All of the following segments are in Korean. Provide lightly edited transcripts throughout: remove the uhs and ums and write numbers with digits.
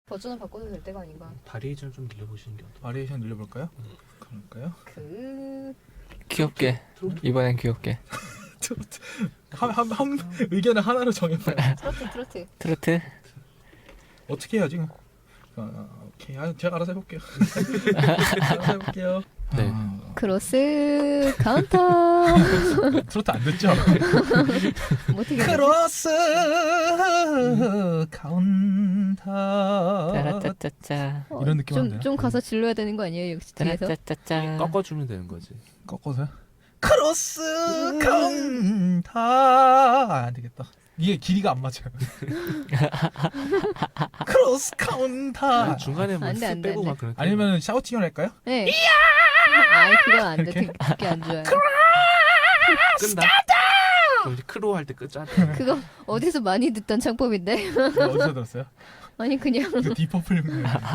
버전을 바꿔도 될 때가 아닌가. 바리에이션 좀 늘려보시는 게 어떨까요? 바리에이션 늘려볼까요? 그럴까요? 귀엽게. 이번엔 귀엽게. 한 의견을 하나로 정해봐요. 트로트. 어떻게 해야지? 오케이, 제가 알아서 해볼게요. 알아서 해볼게요. 네. 크로스 카운터. 트로트 안 됐죠? 어떻게 크로스 카운터. 따라짜짜짜. 이런 느낌 안 되나? 좀 가서 질러야 되는 거 아니에요? 역시 뒤에서. 따라짜짜짜. 꺾어주면 되는 거지. 꺾어서요? 크로스 카운터. 안 되겠다. 이게 길이가 안 맞아요. 크로스 카운터. 중간에 뭐 안 돼, 안 쓱 돼, 빼고 안 막 그럴 때 아니면 샤우팅을 할까요? 네. 아이 그건 안 돼. 이렇게? 그게 안 좋아요. 끈다. 그럼 이제 크로 할 때 끄자. 그거 어디서 많이 듣던 창법인데. 이거 어디서 들었어요? 아니 그냥 그 디퍼플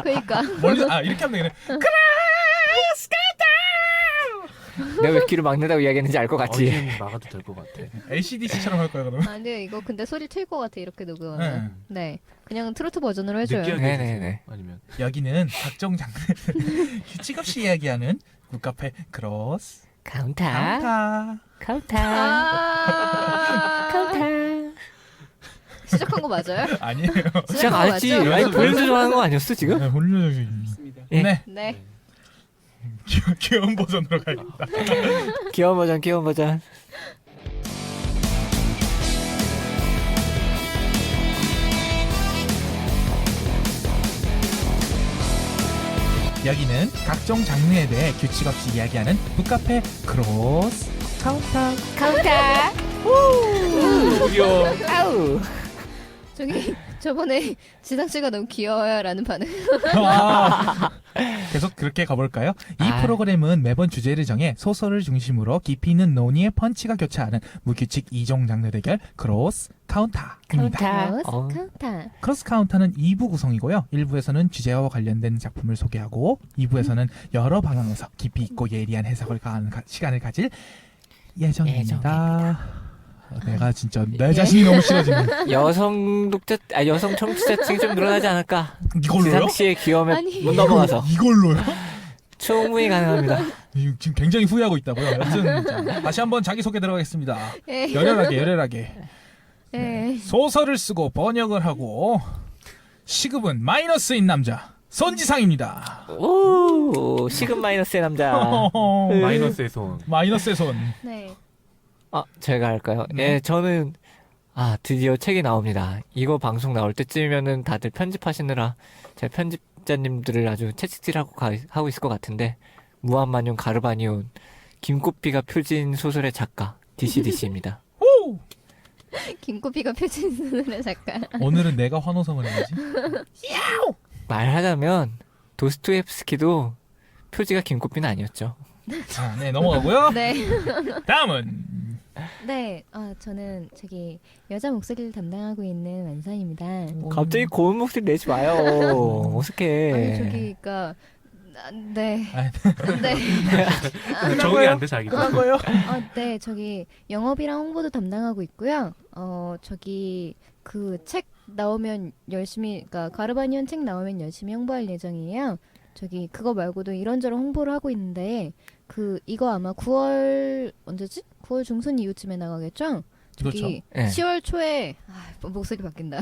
그러니까 멀리 이렇게 하면 되겠네. 내가 왜 귀를 막는다고 이야기했는지 알 것 같지? 어디는 막아도 될 것 같아. ACDC처럼 할 거야 그러면. 안 돼요. 이거 근데 소리 튈 것 같아 이렇게 녹음하면. 네. 그냥 트로트 버전으로 해줘요. 느끼하게 네네네. 해주세요. 아니면 여기는 각종 장르 규칙 없이 이야기하는 굿카페 크로스 카운터. 카운터. 카운터. 시작한 거 맞아요? 아니에요. 시작 안 했지. 아니 볼륨 조정하는 거 아니었어 지금? 네, 홀려져 예. 네, 네. 귀여운 버전으로 가야겠다. 귀여운 버전. 여기는 각종 장르에 대해 규칙 없이 이야기하는 굿카페 크로스 카운터. 귀여워. 아우. 저기 저번에 지상 씨가 너무 귀여워요라는 반응. 계속 그렇게 가볼까요? 이 아. 프로그램은 매번 주제를 정해 소설을 중심으로 깊이 있는 논의의 펀치가 교차하는 무규칙 2종 장르 대결 크로스 카운터입니다. 크로스 어. 카운터. 크로스 카운터는 2부 구성이고요. 1부에서는 주제와 관련된 작품을 소개하고 2부에서는 여러 방향에서 깊이 있고 예리한 해석을 가하는 시간을 가질 예정입니다. 내가 진짜 내 자신이 너무 싫어지네. 여성 청취자층이 좀 늘어나지 않을까? 이걸로요? 지상 씨의 귀여움에 아니. 못 넘어가서 이걸로요? 충분히 가능합니다. 지금 굉장히 후회하고 있다고요. 여튼 자, 다시 한번 자기소개 들어가겠습니다. 예. 열혈하게 예. 소설을 쓰고 번역을 하고 시급은 마이너스인 남자 손지상입니다. 오 시급 마이너스의 남자. 마이너스의 손. 마이너스의 손. 네. 제가 할까요? 네. 예, 저는 드디어 책이 나옵니다. 이거 방송 나올 때쯤이면은 다들 편집하시느라 제 편집자님들을 아주 채찍질하고 하고 있을 것 같은데 무한만용 가르바니온 김꽃비가 표진 소설의 작가 DCDC입니다. 김코피가 표진 쓰는 작가. 오늘은 내가 환호성을 해야지. 말하자면 도스토옙스키도 표지가 김꽃비는 아니었죠. 네 넘어가고요. 네. 다음은 네. 저는 저기 여자 목소리를 담당하고 있는 완선입니다. 갑자기 고운 목소리 내지 마요. 어색해. 아니 저기가 네. 네. 적응이 안 돼 자기도. 끝난 거예요? 네. 저기 영업이랑 홍보도 담당하고 있고요. 저기 그 책 나오면 열심히 그러니까 가르바니온 책 나오면 열심히 홍보할 예정이에요. 저기 그거 말고도 이런저런 홍보를 하고 있는데 이거 아마 9월 언제지? 9월 중순 이후쯤에 나가겠죠? 저기 그렇죠. 네. 10월 초에 목소리 바뀐다.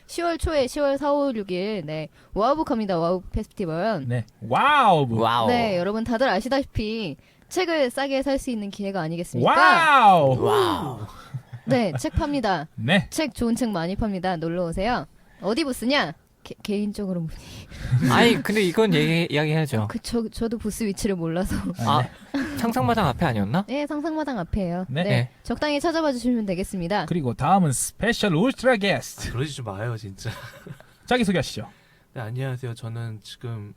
10월 초에 10월 4, 5, 6일 네 와우북합니다. 와우북 페스티벌. 네. 와우. 와우. 네 여러분 다들 아시다시피 책을 싸게 살 수 있는 기회가 아니겠습니까? 와우. 와우. 네 책 팝니다. 네. 책 좋은 책 많이 팝니다. 놀러 오세요. 어디 부스냐? 개인적으로 아니 근데 이건 이야기해야죠. 저도 부스 위치를 몰라서. 상상마당 앞에 아니었나? 네 상상마당 앞에요. 네. 네. 적당히 찾아봐 주시면 되겠습니다. 그리고 다음은 스페셜 울트라 게스트. 그러지 좀 마요 진짜. 자기 소개하시죠. 네, 안녕하세요. 저는 지금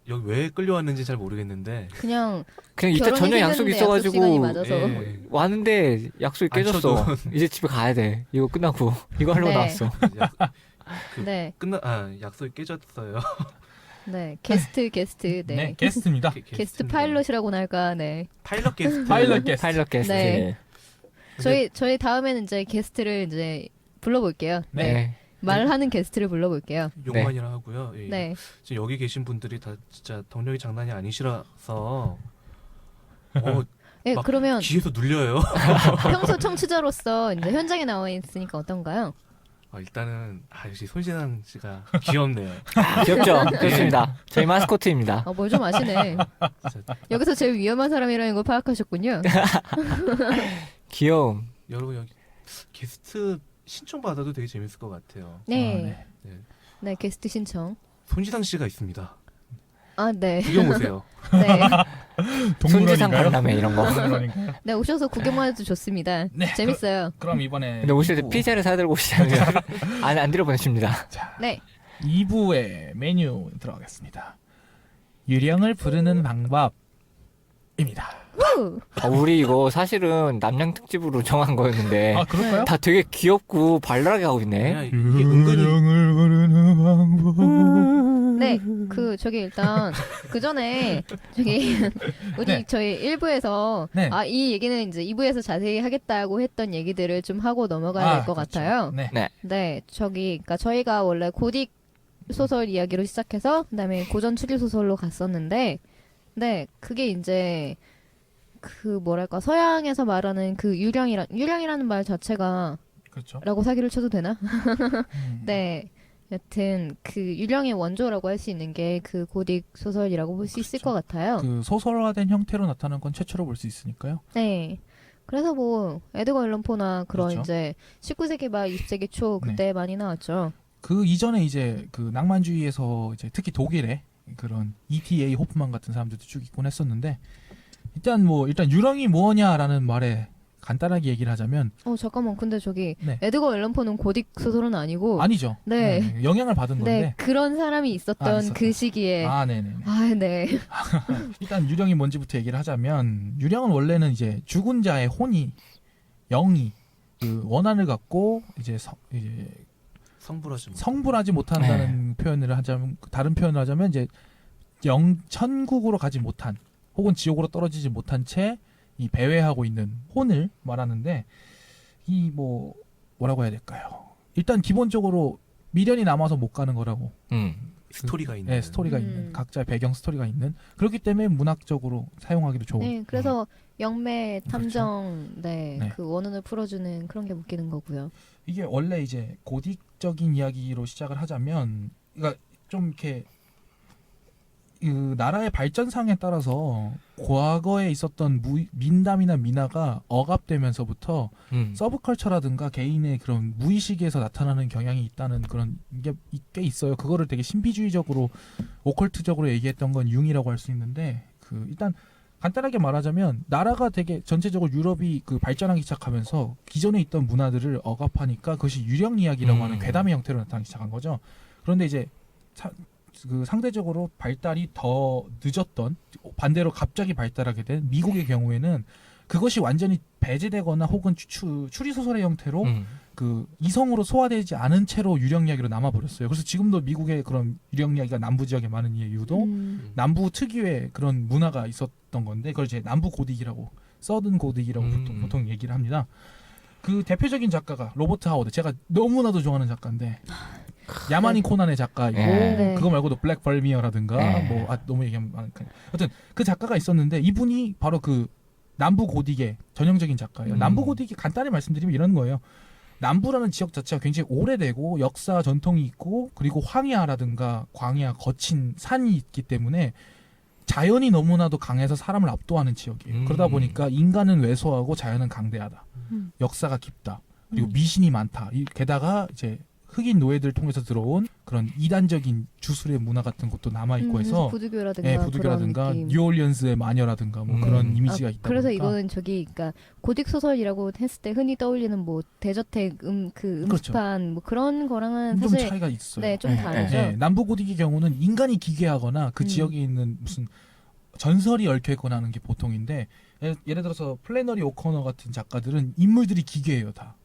여기 왜 끌려왔는지 잘 모르겠는데 그냥 이따 저녁 약속이 약속 시간이 있어가지고 맞아서. 예, 왔는데 약속이 안 깨졌어. 쳐도. 이제 집에 가야 돼. 이거 끝나고 이거 하려고 네. 나왔어. 네. 약속이 깨졌어요. 네. 게스트 네. 네. 게스트입니다. 게스트 파일럿이라고나 할까? 네. 파일럿 게스트. 파일럿 게스트. 파일럿 게스트. 네. 저희 다음에는 이제 게스트를 이제 불러볼게요. 네. 네. 말하는 게스트를 불러볼게요. 욕만이라 하고요. 예. 네. 지금 여기 계신 분들이 다 진짜 덕력이 장난이 아니시라서 네, 막 그러면 귀에서 눌려요. 평소 청취자로서 이제 현장에 나와 있으니까 어떤가요? 일단은 역시 손신ang 씨가 귀엽네요. 귀엽죠? 좋습니다. 저희 마스코트입니다. 뭘 좀 아시네. 진짜 여기서 제일 위험한 사람이라는 걸 파악하셨군요. 귀여움. 여러분 여기 게스트 신청 받아도 되게 재밌을 것 같아요. 네. 네. 네, 게스트 신청. 손신ang 씨가 있습니다. 아, 네. 구경 오세요. 네. 손지상 동물원인가요? 박람회 이런 거. 동물원인가요? 네, 오셔서 구경만 해도 좋습니다. 네, 재밌어요. 그럼 이번에 근데 오실 때 2부. 피자를 사들고 오시잖아요. 안 들여보내십니다. 자, 네. 2부의 메뉴 들어가겠습니다. 유령을 부르는 방법입니다. 후! 우리 이거 사실은 남양 특집으로 정한 거였는데 아, 그럴까요? 다 되게 귀엽고 발랄하게 하고 있네. 그냥 이게 은근히 유령을 부르는 방법. 네, 저기 일단, 그 전에, 우리 네. 저희 1부에서, 네. 이 얘기는 이제 2부에서 자세히 하겠다고 했던 얘기들을 좀 하고 넘어가야 될 것 그렇죠. 같아요. 네. 네, 그러니까 저희가 원래 고딕 소설 이야기로 시작해서, 그 다음에 고전 추리 소설로 갔었는데, 네, 그게 이제, 뭐랄까, 서양에서 말하는 유령이라는 말 자체가, 그렇죠. 라고 사기를 쳐도 되나? 음. 네. 여튼 유령의 원조라고 할 수 있는 게 그 고딕 소설이라고 볼 수 있을 그렇죠. 것 같아요. 그 소설화된 형태로 나타난 건 최초로 볼 수 있으니까요. 네. 그래서 에드거 앨런 포나 그런 그렇죠. 이제 19세기 말 20세기 초 그때 많이 나왔죠. 그 이전에 이제 그 낭만주의에서 이제 특히 독일에 그런 E.T.A. 호프만 같은 사람들도 쭉 있곤 했었는데 일단 유령이 뭐냐라는 말에 간단하게 얘기를 하자면 잠깐만. 근데 네. 에드거 앨런 포는 고딕 소설은 아니고 아니죠. 네. 영향을 받은 네, 건데. 그런 사람이 있었던 그 시기에 네네. 네. 일단 유령이 뭔지부터 얘기를 하자면 유령은 원래는 이제 죽은 자의 영이 그 원한을 갖고 이제 성불하지 못한다는 표현을 하자면 다른 표현을 하자면 이제 천국으로 가지 못한 혹은 지옥으로 떨어지지 못한 채 이 배회하고 있는 혼을 말하는데 뭐라고 해야 될까요? 일단 기본적으로 미련이 남아서 못 가는 거라고. 스토리가 있는. 네, 스토리가 음. 있는 각자의 배경 스토리가 있는 그렇기 때문에 문학적으로 사용하기도 좋은. 네, 그래서 영매 그렇죠. 탐정 네, 네. 그 원혼을 풀어주는 그런 게 묶이는 거고요. 이게 원래 이제 고딕적인 이야기로 시작을 하자면, 그러니까 좀 이렇게 그 나라의 발전상에 따라서 과거에 있었던 민담이나 민화가 억압되면서부터 서브컬처라든가 개인의 그런 무의식에서 나타나는 경향이 있다는 그런 게 꽤 있어요. 그거를 되게 신비주의적으로 오컬트적으로 얘기했던 건 융이라고 할 수 있는데 일단 간단하게 말하자면 나라가 되게 전체적으로 유럽이 그 발전하기 시작하면서 기존에 있던 문화들을 억압하니까 그것이 유령 이야기라고 하는 괴담의 형태로 나타나기 시작한 거죠. 그런데 이제 상대적으로 발달이 더 늦었던 반대로 갑자기 발달하게 된 미국의 경우에는 그것이 완전히 배제되거나 혹은 추리소설의 형태로 그 이성으로 소화되지 않은 채로 유령 이야기로 남아버렸어요. 그래서 지금도 미국의 그런 유령 이야기가 남부 지역에 많은 이유도 남부 특유의 그런 문화가 있었던 건데 그걸 이제 남부 고딕이라고 서든 고딕이라고 보통 얘기를 합니다. 그 대표적인 작가가 로버트 하워드. 제가 너무나도 좋아하는 작가인데 야만인 코난의 작가이고 네. 그거 말고도 블랙 벌미어라든가 너무 얘기하면 하여튼 그 작가가 있었는데 이분이 바로 그 남부 고딕의 전형적인 작가예요. 남부 고딕이 간단히 말씀드리면 이런 거예요. 남부라는 지역 자체가 굉장히 오래되고 역사 전통이 있고 그리고 황야라든가 광야 거친 산이 있기 때문에 자연이 너무나도 강해서 사람을 압도하는 지역이에요. 그러다 보니까 인간은 왜소하고 자연은 강대하다. 역사가 깊다. 그리고 미신이 많다. 게다가 이제 흑인 노예들 통해서 들어온 그런 이단적인 주술의 문화 같은 것도 남아있고 해서 부두교라든가 부두교라든가 그런 느낌. 뉴올리언스의 마녀라든가 뭐 그런 이미지가 있다 그래서 보니까. 이거는 그러니까 고딕 소설이라고 했을 때 흔히 떠올리는 뭐 대저택 음습한 뭐 그런 거랑은 좀 사실 차이가 있어요. 네, 좀 다르죠. 남부 고딕의 경우는 인간이 기괴하거나 그 지역에 있는 무슨 전설이 얽혀있거나 하는 게 보통인데 예를 들어서 플래너리 오커너 같은 작가들은 인물들이 기괴해요. 다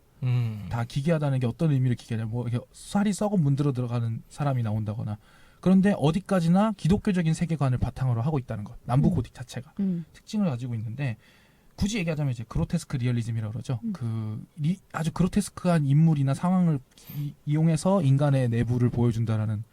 기괴하다는 게 어떤 의미로 기괴하냐, 뭐 이렇게 살이 썩어 문들어 들어가는 사람이 나온다거나. 그런데 어디까지나 기독교적인 세계관을 바탕으로 하고 있다는 것. 남부 고딕 자체가 특징을 가지고 있는데 굳이 얘기하자면 이제 그로테스크 리얼리즘이라고 그러죠. 음. 아주 그로테스크한 인물이나 상황을 이용해서 인간의 내부를 보여준다라는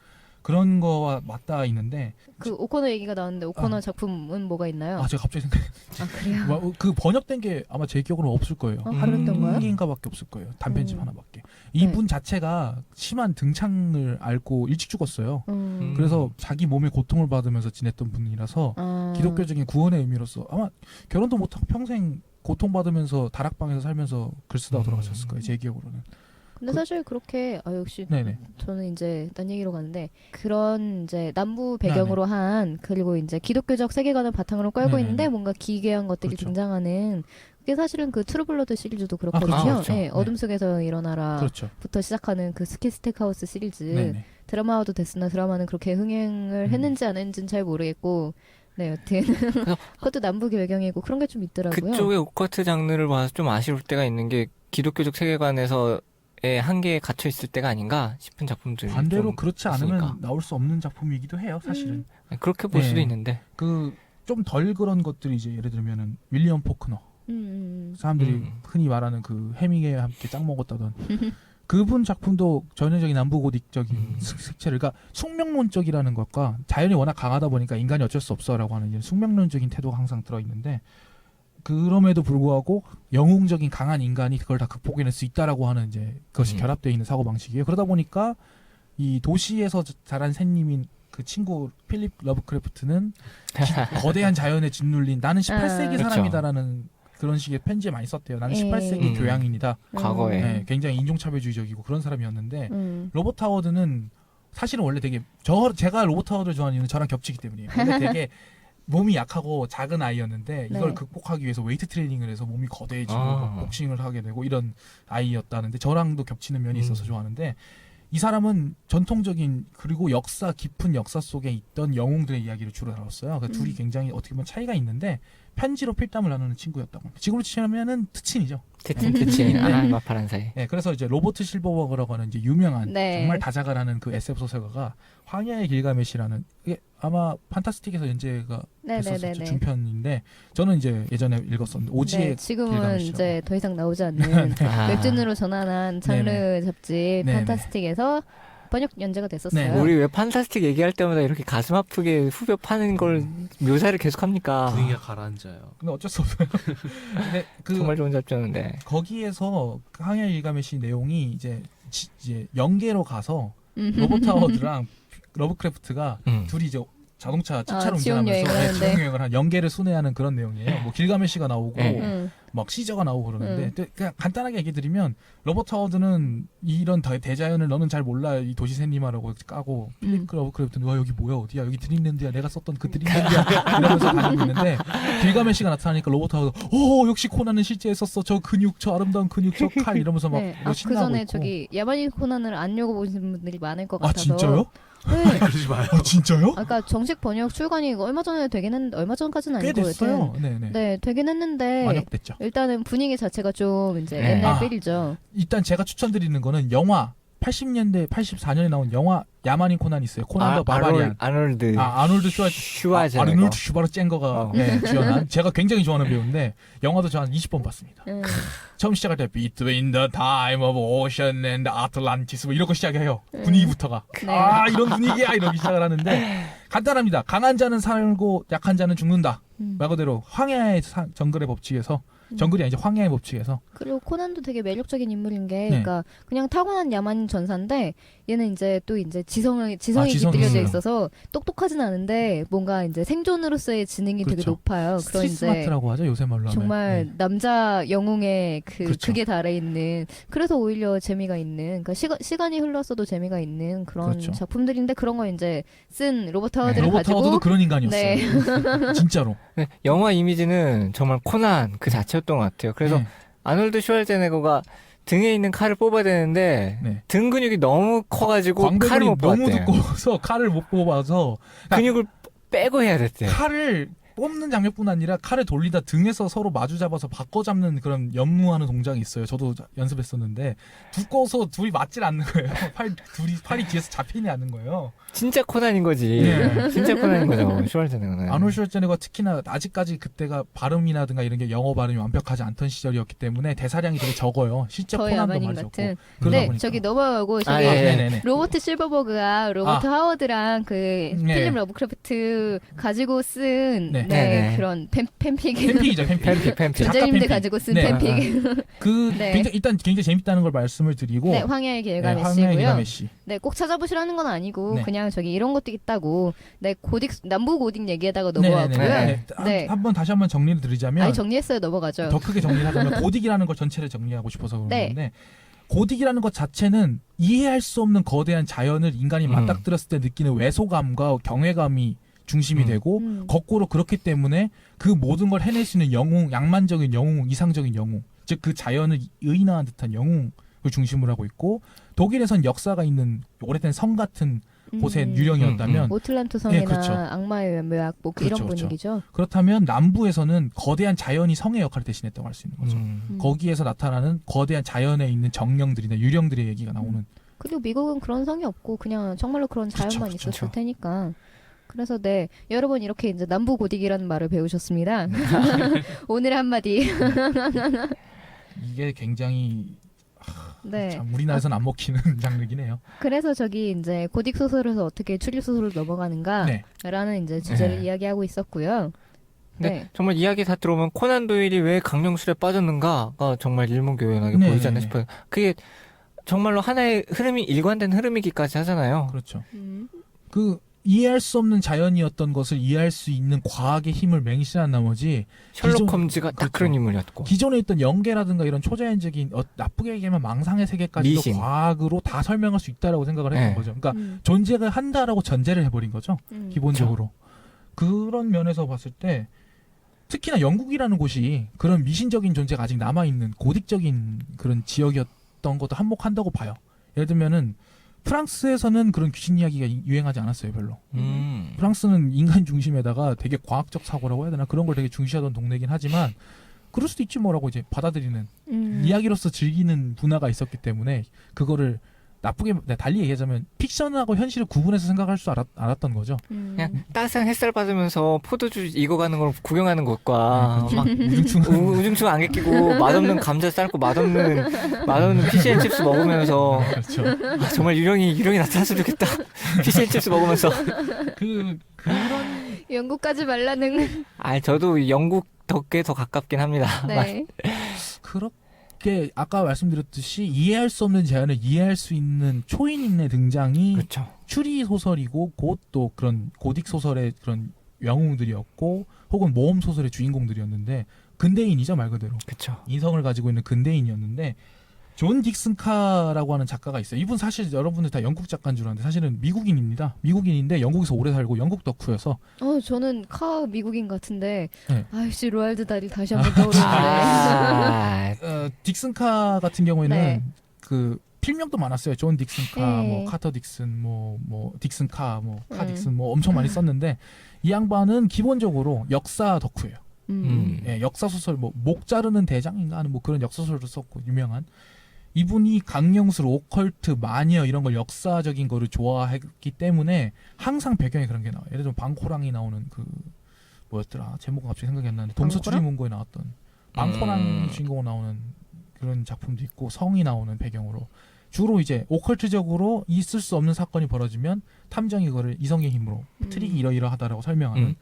그런 거와 맞닿아 있는데 그 오코너 얘기가 나왔는데 오코너 작품은 뭐가 있나요? 제가 갑자기 생각 아, 그래요? 그 번역된 게 아마 제 기억으로 없을 거예요. 아, 한 그랬던가요? 개인가밖에 없을 거예요. 단편집 하나밖에. 이분 자체가 심한 등창을 앓고 일찍 죽었어요. 그래서 자기 몸에 고통을 받으면서 지냈던 분이라서 아. 기독교적인 구원의 의미로서 아마 결혼도 못하고 평생 고통받으면서 다락방에서 살면서 글 쓰다가 돌아가셨을 거예요. 제 기억으로는. 근데 사실 그렇게 역시 네네. 저는 이제 딴 얘기로 가는데 그런 이제 남부 배경으로 한 그리고 이제 기독교적 세계관을 바탕으로 깔고 네네. 있는데 뭔가 기괴한 것들이 그렇죠. 등장하는 그게 사실은 그 트루블러드 시리즈도 그렇죠. 그렇거든요. 그렇죠. 네, 네. 어둠 속에서 일어나라부터 그렇죠. 시작하는 그 스키스텍하우스 시리즈 네네. 드라마와도 됐으나 드라마는 그렇게 흥행을 했는지 안 했는지는 잘 모르겠고 네 여튼 그것도 남부 배경이고 그런 게 좀 있더라고요. 그쪽의 오컬트 장르를 봐서 좀 아쉬울 때가 있는 게 기독교적 세계관에서의 한계에 갇혀 있을 때가 아닌가 싶은 작품들. 반대로 그렇지 않으면 있으니까. 나올 수 없는 작품이기도 해요. 사실은. 그렇게 볼 네. 수도 있는데. 그 좀 덜 그런 것들이 이제 예를 들면은 윌리엄 포크너 사람들이 흔히 말하는 그 해밍웨이와 함께 짝 먹었다던 그분 작품도 전형적인 남부고딕적인 색채를 그러니까 숙명론적이라는 것과 자연이 워낙 강하다 보니까 인간이 어쩔 수 없어라고 하는 이런 숙명론적인 태도가 항상 들어있는데 그럼에도 불구하고 영웅적인 강한 인간이 그걸 다 극복해낼 수 있다라고 하는 이제 그것이 결합되어 있는 사고 방식이에요. 그러다 보니까 이 도시에서 자란 샌님인 그 친구 필립 러브크래프트는 거대한 자연에 짓눌린 나는 18세기 그렇죠. 사람이다라는 그런 식의 편지에 많이 썼대요. 나는 18세기 음. 교양인이다. 과거에. 네, 굉장히 인종차별주의적이고 그런 사람이었는데 로버트 하워드는 사실은 원래 되게 제가 로버트 하워드를 좋아하는 이유는 저랑 겹치기 때문이에요. 원래 되게 몸이 약하고 작은 아이였는데 이걸 네. 극복하기 위해서 웨이트 트레이닝을 해서 몸이 거대해지고 아. 복싱을 하게 되고 이런 아이였다는데 저랑도 겹치는 면이 있어서 좋아하는데 이 사람은 전통적인 그리고 역사 깊은 역사 속에 있던 영웅들의 이야기를 주로 다뤘어요. 그러니까 둘이 굉장히 어떻게 보면 차이가 있는데 편지로 필담을 나누는 친구였다고 합니다. 지금으로 치면은 특친이죠. 특히 아날마 파란 사이. 네, 그래서 이제 로버트 실버버그라고 하는 이제 유명한 네. 정말 다자가라는 그 SF 소설가가 황야의 길가메시라는 이게 아마 판타스틱에서 연재가 됐었었죠. 네네네네. 중편인데 저는 이제 예전에 읽었었는데 오지의 네, 지금은 길가메시라고. 이제 더 이상 나오지 않는 아. 웹툰으로 전환한 장르 네네. 잡지 네네. 판타스틱에서 번역 연재가 됐었어요. 네, 우리 왜 판타스틱 얘기할 때마다 이렇게 가슴 아프게 후벼 파는 걸 묘사를 계속합니까? 분위기가 가라앉아요. 근데 어쩔 수 없어요. 근데 그 정말 좋은 잡지였는데. 거기에서 황야의 길가메시 내용이 이제 영계로 가서 로버트 하워드랑 러브크래프트가 둘이 이제 자동차 집차로 지원 운전하면서 여행을 하는데. 지원 여행을 한 영계를 순회하는 그런 내용이에요. 뭐 길가메시가 나오고 네. 막 시저가 나오고 그러는데 그냥 간단하게 얘기 드리면 로버트 하워드는 이런 대자연을 너는 잘 몰라 이 도시새님아라고 까고 필립 러브크래프트는 와 여기 뭐야 어디야 여기 드림랜드야 내가 썼던 그 드림랜드야 이러면서 다니고 있는데 길가메시가 나타나니까 로버트 하워드 오 역시 코난은 실제 했었어 저 근육 저 아름다운 근육 저 칼 이러면서 막 네. 뭐 그 신나고 전에 있고. 저기 야만인 코난을 안 읽어보신 분들이 많을 것 아 같아서. 진짜요? 네. 그러지 마요. 아 진짜요? 아까 정식 번역 출간이 얼마 전에 되긴 했는데 얼마 전까지는 꽤 아니고 됐어요. 여튼 네네. 네 되긴 했는데 완역됐죠. 일단은 분위기 자체가 좀 이제 네. 옛날 아. 필이죠. 일단 제가 추천드리는 거는 영화 80년대 84년에 나온 영화 야만인 코난이 있어요. 코난 더 바바리안. 아놀드 아놀드 슈와제네거. 아놀드 슈바르젠거가 네, 주연한 제가 굉장히 좋아하는 배우인데 영화도 저 한 20번 봤습니다. 처음 시작할 때 Between the time of ocean and Atlantis 뭐 이러고 시작해요. 분위기부터가 네. 아 이런 분위기야 이러기 시작을 하는데 간단합니다. 강한 자는 살고 약한 자는 죽는다. 말 그대로 황야의 정글의 법칙에서 정글이 아니죠. 황야의 법칙에서 그리고 코난도 되게 매력적인 인물인 게, 네. 그러니까 그냥 타고난 야만 전사인데 얘는 이제 또 이제 지성이 지성이 깃들여져 있어요. 있어서 똑똑하진 않은데 뭔가 이제 생존으로서의 지능이 되게 그렇죠. 높아요. 그런 스트리트 이제 스마트라고 하죠. 요새 말로 하면. 정말 네. 남자 영웅의 그렇죠. 그게 달해 있는. 그래서 오히려 재미가 있는. 그러니까 시간이 흘렀어도 재미가 있는 그런 그렇죠. 작품들인데 그런 거 이제 쓴 로버트 하워드를 로버트 가지고 하워드도 그런 인간이었어요. 네. 진짜로. 네, 영화 이미지는 정말 코난 그 자체였던 것 같아요. 그래서 네. 아놀드 슈왈제네거가 등에 있는 칼을 뽑아야 되는데 네. 등 근육이 너무 커가지고 칼을 광배근이 못 너무 뽑았대요. 두꺼워서 칼을 못 뽑아서 근육을 빼고 해야 됐대요. 칼을 뽑는 장면뿐 아니라 칼을 돌리다 등에서 서로 마주 잡아서 바꿔 잡는 그런 연무하는 동작이 있어요. 저도 연습했었는데 두꺼워서 둘이 맞질 않는 거예요. 팔이 뒤에서 잡히지 않는 거예요. 진짜 코난인 거지. 네. 진짜 코난인 거죠. 슈왈제네거는. 아놀드 슈왈제네거 특히나 아직까지 그때가 발음이라든가 이런 게 영어 발음이 완벽하지 않던 시절이었기 때문에 대사량이 되게 적어요. 실제 저희 코난도 아버님 많이 적고. 같은. 그러다 네, 보니까. 저기 넘어가고 저기 예. 네네네. 로버트 실버버그가 로버트 하워드랑 그 필립 러브크래프트 가지고 쓴 네. 네네. 그런 팬픽 팬픽이죠, 팬픽. 팬픽. 작가 존재님들 팬픽. 가지고 쓴 네. 팬픽. 그 네. 일단 굉장히 재밌다는 걸 말씀을 드리고 네, 황야의 네, 길가메시고요. 황야의 길가메시. 네, 꼭 찾아보시라는 건 아니고 네. 그냥 저기 이런 것도 있다고. 네, 남부 고딕 얘기에다가 네네네. 넘어가고요. 네. 다시 한번 정리를 드리자면 아니 정리했어요. 넘어가죠. 더 크게 정리를 하자면 고딕이라는 걸 전체를 정리하고 싶어서 그런 네. 건데 고딕이라는 것 자체는 이해할 수 없는 거대한 자연을 인간이 맞닥뜨렸을 때 느끼는 왜소감과 경외감이 중심이 되고 거꾸로 그렇기 때문에 그 모든 걸 해낼 수 있는 영웅, 양만적인 영웅, 이상적인 영웅, 즉 그 자연을 의인화한 듯한 영웅을 중심으로 하고 있고 독일에선 역사가 있는 오래된 성 같은 곳의 유령이었다면 오틀란토 성이나 예, 그렇죠. 악마의 묘약 뭐 그렇죠, 이런 그렇죠. 분위기죠. 그렇다면 남부에서는 거대한 자연이 성의 역할을 대신했다고 할 수 있는 거죠. 거기에서 나타나는 거대한 자연에 있는 정령들이나 유령들의 얘기가 나오는. 그리고 미국은 그런 성이 없고 그냥 정말로 그런 자연만 그쵸, 있었을 그쵸. 테니까. 그래서 네, 여러분 이렇게 이제 남부 고딕이라는 말을 배우셨습니다. 오늘 한마디. 이게 굉장히 네. 참 우리나라에서는 안 먹히는 장르긴 해요. 그래서 저기 이제 고딕 소설에서 어떻게 추리 소설로 넘어가는가라는 네. 이제 주제를 네. 이야기하고 있었고요. 근데 네. 정말 이야기 다 들어오면 코난 도일이 왜 강령술에 빠졌는가가 정말 일목요연하게 네, 보이지 않나 네, 싶어요. 그게 정말로 하나의 흐름이 일관된 흐름이기까지 하잖아요. 그렇죠. 그 이해할 수 없는 자연이었던 것을 이해할 수 있는 과학의 힘을 맹신한 나머지 셜록 기존- 홈즈가 딱 그렇죠. 그런 인물이었고. 기존에 있던 연계라든가 이런 초자연적인 나쁘게 얘기하면 망상의 세계까지도 미신. 과학으로 다 설명할 수 있다라고 생각을 했던 네. 거죠. 그러니까 존재가 한다라고 전제를 해버린 거죠. 기본적으로. 그런 면에서 봤을 때 특히나 영국이라는 곳이 그런 미신적인 존재가 아직 남아있는 고딕적인 그런 지역이었던 것도 한몫한다고 봐요. 예를 들면은 프랑스에서는 그런 귀신 이야기가 유행하지 않았어요, 별로. 프랑스는 인간 중심에다가 되게 과학적 사고라고 해야 되나 그런 걸 되게 중시하던 동네긴 하지만 그럴 수도 있지 뭐라고 이제 받아들이는 이야기로서 즐기는 문화가 있었기 때문에 그거를 나쁘게 달리 얘기하자면 픽션하고 현실을 구분해서 생각할 줄 알았던 거죠. 그냥 따스한 햇살 받으면서 포도주 익어가는 걸 구경하는 것과 막 우중충 안개 끼고 맛없는 감자 삶고 맛없는 피시앤칩스 먹으면서 그렇죠. 아, 정말 유령이 나타났으면 좋겠다. 피시앤칩스 먹으면서 그런 영국까지 말라는. 저도 영국 덕에 더 가깝긴 합니다. 네. 그렇게 아까 말씀드렸듯이 이해할 수 없는 자연을 이해할 수 있는 초인인의 등장이 그렇죠. 추리 소설이고 곧 또 그런 고딕 소설의 그런 영웅들이었고 혹은 모험 소설의 주인공들이었는데 근대인이죠 말 그대로 그렇죠. 인성을 가지고 있는 근대인이었는데 존 딕슨 카라고 하는 작가가 있어요. 이분 사실 여러분들 다 영국 작가인 줄 아는데 사실은 미국인입니다. 미국인인데 영국에서 오래 살고 영국 덕후여서 저는 미국인 같은데. 네. 아이씨 로알드 달이 다시 한번 떠오르는데. 딕슨 카 같은 경우에는 네. 그 필명도 많았어요. 존 딕슨 카, 네. 뭐 카터 딕슨, 뭐 딕슨 카, 카 딕슨 뭐 엄청 많이 썼는데 이 양반은 기본적으로 역사 덕후예요. 예, 역사 소설 뭐 목 자르는 대장인가 하는 뭐 그런 역사 소설을 썼고 유명한 이분이 강령술, 오컬트, 마녀 이런 걸 역사적인 거를 좋아했기 때문에 항상 배경에 그런 게 나와요. 예를 들면 방코랑이 나오는 그 뭐였더라 제목은 갑자기 생각이 안 나는데 동서추리문고에 나왔던 방코랑 주인공으로 나오는 그런 작품도 있고 성이 나오는 배경으로 주로 이제 오컬트적으로 있을 수 없는 사건이 벌어지면 탐정이 그거를 이성의 힘으로 트릭이 이러이러하다라고 설명하는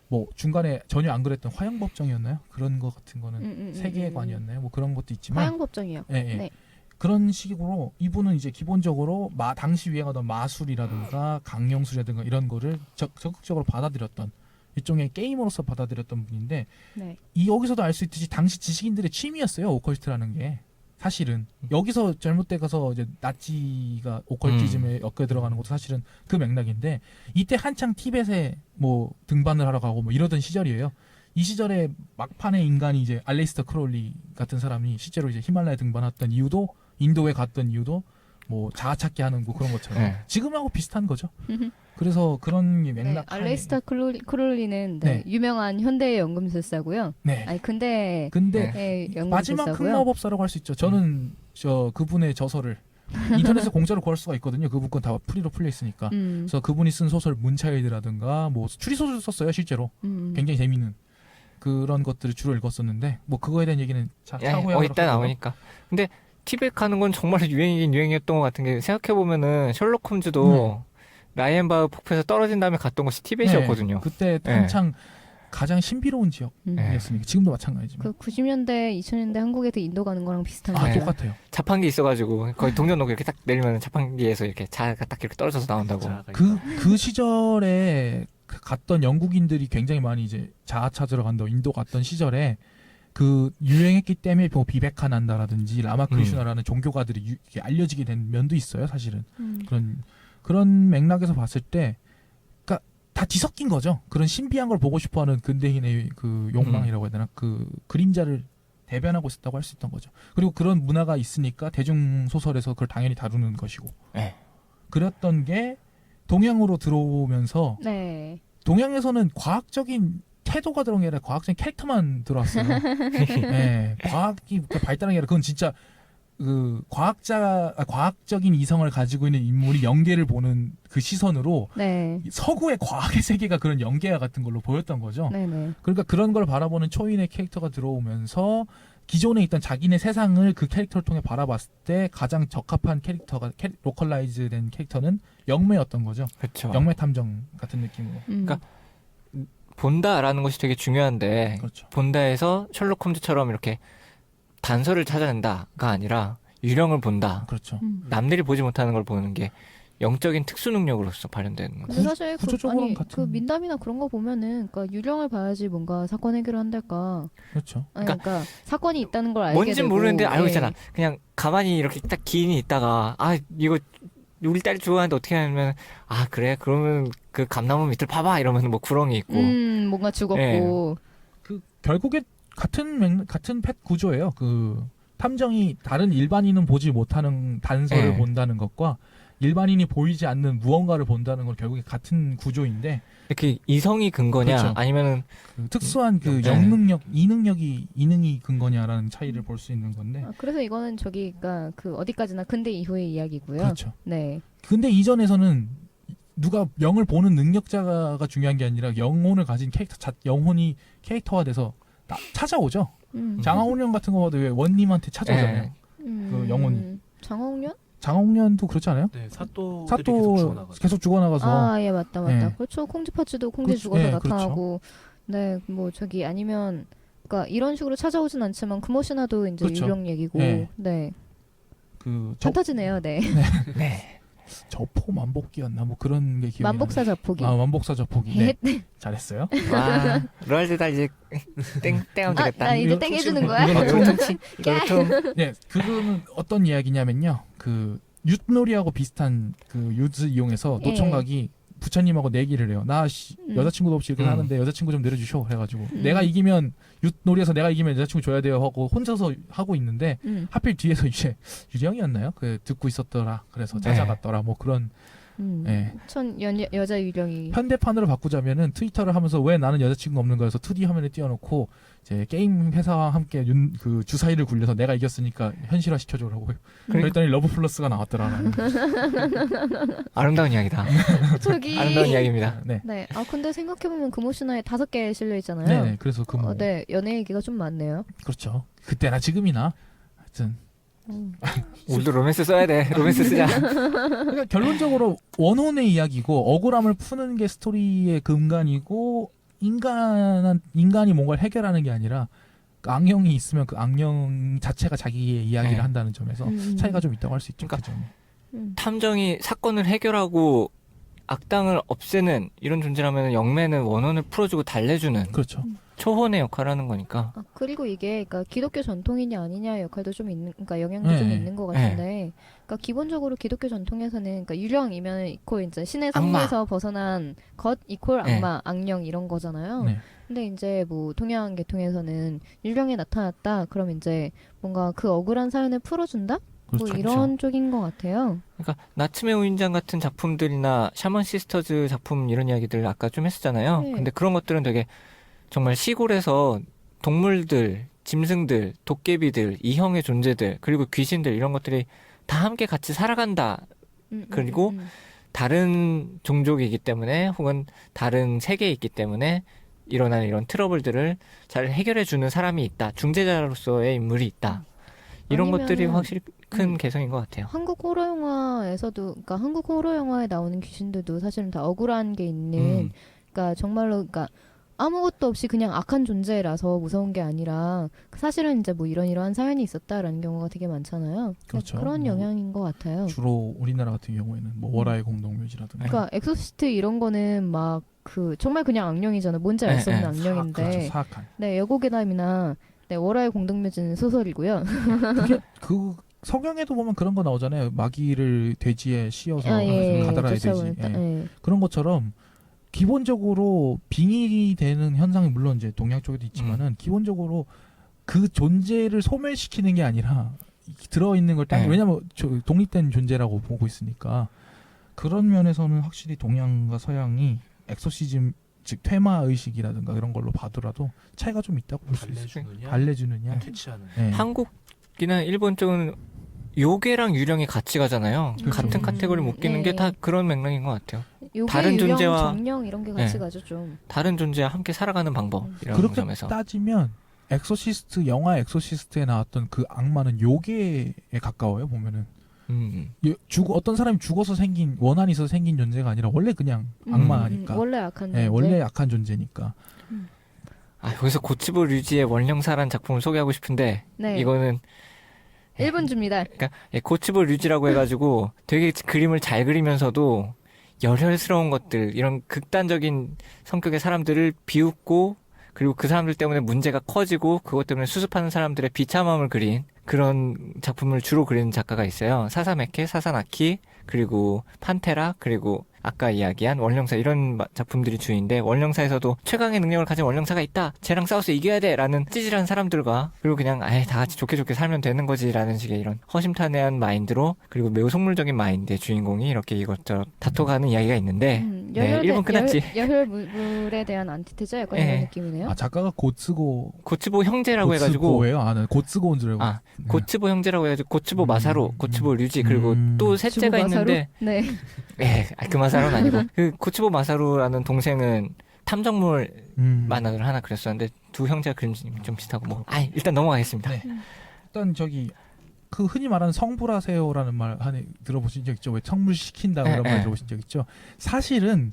뭐 중간에 전혀 안 그랬던 화영법정이었나요? 그런 거 같은 거는 세계관이었나요? 뭐 그런 것도 있지만 화양법정이요. 예, 예. 네. 그런 식으로 이분은 이제 기본적으로 당시 유행하던 마술이라든가 강령술이라든가 이런 거를 적극적으로 받아들였던 일종의 게임으로서 받아들였던 분인데 네. 여기서도 알 수 있듯이 당시 지식인들의 취미였어요. 오컬트라는 게. 사실은 여기서 잘못돼 가서 이제 나치가 오컬티즘에 엮여 들어가는 것도 사실은 그 맥락인데 이때 한창 티벳에 뭐 등반을 하러 가고 뭐 이러던 시절이에요. 이 시절에 막판에 인간이 이제 알레이스터 크롤리 같은 사람이 실제로 이제 히말라야 등반했던 이유도 인도에 갔던 이유도 뭐 자아찾기 하는 거 그런 것처럼 네. 지금하고 비슷한 거죠. 그래서 그런 네, 맥락 알레스타 크롤리는 네. 유명한 현대의 연금술사고요. 네. 아니 근데 근데 마지막 큰 연금술사고요. 마법사라고 할 수 있죠. 저는 저 그분의 저서를 인터넷에 공짜로 구할 수가 있거든요. 그분 건 다 프리로 풀려 있으니까. 그래서 그분이 쓴 소설 문차일드라든가 뭐 추리소설 썼어요 실제로. 굉장히 재미있는 그런 것들을 주로 읽었었는데 뭐 그거에 대한 얘기는 차후에 하도록 이따 하고요. 나오니까. 근데 티백 하는 건 정말 유행이긴 유행이었던 것 같은 게 생각해보면은 셜록 홈즈도 라이언 바흐 폭포에서 떨어진 다음에 갔던 곳이 티벳이었거든요. 그때 네. 한창 가장 신비로운 지역이었으니까 지금도 마찬가지지만. 그 90년대, 2000년대 한국에서 인도 가는 거랑 비슷한 아 거예요. 똑같아요. 자판기 있어가지고 거의 동전놓고 이렇게 딱 내리면 자판기에서 이렇게 자가 딱 이렇게 떨어져서 나온다고. 자아가 그 시절에 갔던 영국인들이 굉장히 많이 이제 자아 찾으러 간다 인도 갔던 시절에 그 유행했기 때문에 뭐 비베카난다라든지 라마크리슈나라는 종교가들이 이렇게 알려지게 된 면도 있어요 사실은. 그런 맥락에서 봤을 때 그러니까 다 뒤섞인 거죠. 그런 신비한 걸 보고 싶어하는 근대인의 그 욕망이라고 해야 되나 그 그림자를 대변하고 있었다고 할 수 있던 거죠. 그리고 그런 문화가 있으니까 대중 소설에서 그걸 당연히 다루는 것이고 네. 그랬던 게 동양으로 들어오면서 네. 동양에서는 과학적인 태도가 들어온 게 아니라 과학적인 캐릭터만 들어왔어요. 네, 과학이 발달한 게 아니라 그건 진짜 그 과학적인 이성을 가지고 있는 인물이 연계를 보는 그 시선으로 네. 서구의 과학의 세계가 그런 연계와 같은 걸로 보였던 거죠. 네네. 그러니까 그런 걸 바라보는 초인의 캐릭터가 들어오면서 기존에 있던 자기네 세상을 그 캐릭터를 통해 바라봤을 때 가장 적합한 캐릭터가 로컬라이즈된 캐릭터는 영매였던 거죠. 그렇죠. 영매 탐정 같은 느낌으로. 그러니까 본다라는 것이 되게 중요한데 그렇죠. 본다에서 셜록 홈즈처럼 이렇게 단서를 찾아낸다가 아니라 유령을 본다. 그렇죠. 남들이 보지 못하는 걸 보는 게 영적인 특수 능력으로서 발현되는 거죠. 근데 사실 구조적으로는 같은- 그 민담이나 그런 거 보면은 그러니까 유령을 봐야지 뭔가 사건 해결을 한달까. 그렇죠. 아니, 그러니까 사건이 있다는 걸 알게 뭔진 되고. 모르는데 알고 예. 있잖아. 그냥 가만히 이렇게 딱 기인이 있다가 아 이거 우리 딸이 좋아하는데 어떻게 하면 아 그래 그러면 그 감나무 밑을 봐봐 이러면 뭐 구렁이 있고 뭔가 죽었고. 그 결국에 같은 펫 구조예요. 그 탐정이 다른 일반인은 보지 못하는 단서를 네. 본다는 것과 일반인이 보이지 않는 무언가를 본다는 건 결국에 같은 구조인데 이렇게 이성이 근거냐 그렇죠. 아니면은 그 특수한 그 네. 영능력, 이능이 근거냐라는 차이를 볼 수 있는 건데. 아, 그래서 이거는 저기가 그 어디까지나 근대 이후의 이야기고요. 그렇죠. 네. 근데 이전에서는 누가 영을 보는 능력자가 중요한 게 아니라 영혼을 가진 영혼이 캐릭터화돼서 찾아오죠. 장하온령 같은 거 봐도 왜 원님한테 찾아오잖아요. 그 영혼이. 장홍련? 장홍련도 그렇지 않아요? 네, 사또 사또 계속 죽어나가서 아, 예, 맞다. 네. 그렇죠. 콩쥐파츠도 콩쥐 그렇죠. 죽어서 예, 나타나고. 네, 뭐 저기 아니면 그러니까 이런 식으로 찾아오진 않지만 금오시나도 이제 그렇죠. 유령 얘기고. 예. 네. 그 판타지네요. 네. 네. 저포 만복기였나 뭐 그런 게 기억이 만복사 나네요. 자폭이. 아 만복사 저포기. 네. 잘했어요. 와 로알드 다 이제 땡하면 아, 되겠다. 나 이제 이거 땡해주는 거야? 이거 이거 통치 이거 통 네, 그거는 어떤 이야기냐면요. 그 윷놀이하고 비슷한 그 윷을 이용해서 예. 노총각이 부처님하고 내기를 해요. 나 여자친구도 없이 이렇게 하는데 여자친구 좀 내려주쇼. 그래가지고 내가 이기면 윷놀이에서 내가 이기면 여자친구 줘야 돼요 하고 혼자서 하고 있는데 하필 뒤에서 이제 유령이었나요? 그 듣고 있었더라. 그래서 찾아갔더라. 뭐 그런 예. 여자 유령이. 현대판으로 바꾸자면은 트위터를 하면서 왜 나는 여자친구가 없는 거여서 2D 화면에 띄워놓고 이제 게임 회사와 함께 그 주사위를 굴려서 내가 이겼으니까 현실화 시켜줘라고 그랬더니 러브 플러스가 나왔더라. 아름다운 이야기다. 저기. 아름다운 이야기입니다. 네. 네. 아 근데 생각해보면 금오시나에 5개 실려 있잖아요. 네. 그래서 그 뭐 네. 연애 얘기가 좀 많네요. 그렇죠. 그때나 지금이나 하여튼 우리도 로맨스 써야 돼. 로맨스 쓰자. 그러니까 결론적으로 원혼의 이야기고 억울함을 푸는 게 스토리의 근간이고 인간이 뭔가를 해결하는 게 아니라 그 악령이 있으면 그 악령 자체가 자기의 이야기를 네. 한다는 점에서 차이가 좀 있다고 할 수 있죠. 그러니까 그 점이. 탐정이 사건을 해결하고 악당을 없애는 이런 존재라면 영매는 원혼을 풀어주고 달래주는 그렇죠. 초혼의 역할을 하는 거니까. 아, 그리고 이게 그러니까 기독교 전통이냐 아니냐 역할도 좀 있는, 그러니까 영향도 네. 좀 있는 것 같은데, 그러니까 기본적으로 기독교 전통에서는 그러니까 유령이면 이퀄 이제 신의 성에서 벗어난 것 이퀄 악마, 악령 이런 거잖아요. 네. 근데 이제 뭐 동양 계통에서는 유령이 나타났다, 그럼 이제 뭔가 그 억울한 사연을 풀어준다. 그렇죠. 이런 쪽인 것 같아요. 그러니까 나츠메 우인장 같은 작품들이나 샤먼 시스터즈 작품 이런 이야기들 아까 좀 했었잖아요. 네. 근데 그런 것들은 되게 정말 시골에서 동물들, 짐승들, 도깨비들, 이형의 존재들, 그리고 귀신들 이런 것들이 다 함께 같이 살아간다. 그리고 다른 종족이기 때문에 혹은 다른 세계에 있기 때문에 일어나는 이런 트러블들을 잘 해결해주는 사람이 있다. 중재자로서의 인물이 있다. 이런 것들이 아니면은- 확실히 큰 음. 개성인 것 같아요. 한국 호러 영화에서도, 그러니까 한국 호러 영화에 나오는 귀신들도 사실은 다 억울한 게 있는, 그러니까 정말로, 그러니까 아무것도 없이 그냥 악한 존재라서 무서운 게 아니라 사실은 이제 뭐 이런 사연이 있었다라는 경우가 되게 많잖아요. 그렇죠. 그런 뭐 영향인 것 같아요. 주로 우리나라 같은 경우에는 뭐 월화의 공동묘지라든가 그러니까 엑소시스트 이런 거는 막 그 정말 그냥 악령이잖아. 뭔지 알 수 네, 없는 네. 악령인데. 그렇죠. 사악한. 네, 여고괴담이나 네, 월화의 공동묘지는 소설이고요. 그게 그 성경에도 보면 그런 거 나오잖아요. 마귀를 돼지에 씌워서 가다라야 되지. 쫓아오는 예. 그런 것처럼 기본적으로 빙의 되는 현상이 물론 이제 동양 쪽에도 있지만은 기본적으로 그 존재를 소멸시키는 게 아니라 들어있는 걸 딱 네. 왜냐면 독립된 존재라고 보고 있으니까 그런 면에서는 확실히 동양과 서양이 엑소시즘 즉 퇴마 의식이라든가 이런 걸로 봐더라도 차이가 좀 있다고 볼 수 있어요. 달래주느냐, 달래주느냐. 퇴치하느냐. 네. 한국이나 일본 쪽은 요괴랑 유령이 같이 가잖아요. 그렇죠. 같은 카테고리 묶이는 게 다 그런 맥락인 것 같아요. 요괴, 다른 유령, 존재와- 정령 이런 게 같이 네. 가죠 좀. 다른 존재와 함께 살아가는 방법 이런 그렇게 점에서. 따지면 엑소시스트 영화 엑소시스트에 나왔던 그 악마는 요괴에 가까워요 보면은 어떤 사람이 죽어서 생긴 원한이 있어서 생긴 존재가 아니라 원래 그냥 악마니까 원래 악한 존재. 예, 원래 약한 존재니까 아, 여기서 고치부 류지의 원령사란 작품을 소개하고 싶은데 네. 이거는 1분 줍니다. 그러니까 고치부 류지라고 해가지고 되게 그림을 잘 그리면서도 열혈스러운 것들 이런 극단적인 성격의 사람들을 비웃고 그리고 그 사람들 때문에 문제가 커지고 그것 때문에 수습하는 사람들의 비참함을 그린 그런 작품을 주로 그리는 작가가 있어요. 사사메케, 사사나키, 그리고 판테라, 그리고 아까 이야기한 원령사 이런 작품들이 주인데 원령사에서도 최강의 능력을 가진 원령사가 있다. 쟤랑 싸워서 이겨야 돼. 라는 찌질한 사람들과 그리고 그냥 아예 다 같이 좋게 좋게 살면 되는 거지 라는 식의 이런 허심탄회한 마인드로 그리고 매우 속물적인 마인드의 주인공이 이렇게 이것저것 다퉈가는 이야기가 있는데 네, 1분 끝났지. 열혈물에 대한 안티테제 약간 네. 이런 느낌이네요. 아 작가가 고츠고 고츠보 형제라고 해가지고 고츠고예요? 아, 네. 고츠고인 줄 알고 아, 고츠보 형제라고 해가지고 고츠보 마사루, 고츠보 류지 그리고 또 셋째가 주부 마사루? 있는데 네. 예, 그 마사루는 아니고 그 고츠보 마사루라는 동생은 탐정물 만화를 하나 그렸었는데 두 형제가 그림이 좀 비슷하고 뭐 일단 넘어가겠습니다. 네. 일단 저기 그 흔히 말하는 성불하세요라는 말 들어보신 적 있죠? 왜 성불시킨다 그런 말 들어보신 적 있죠? 사실은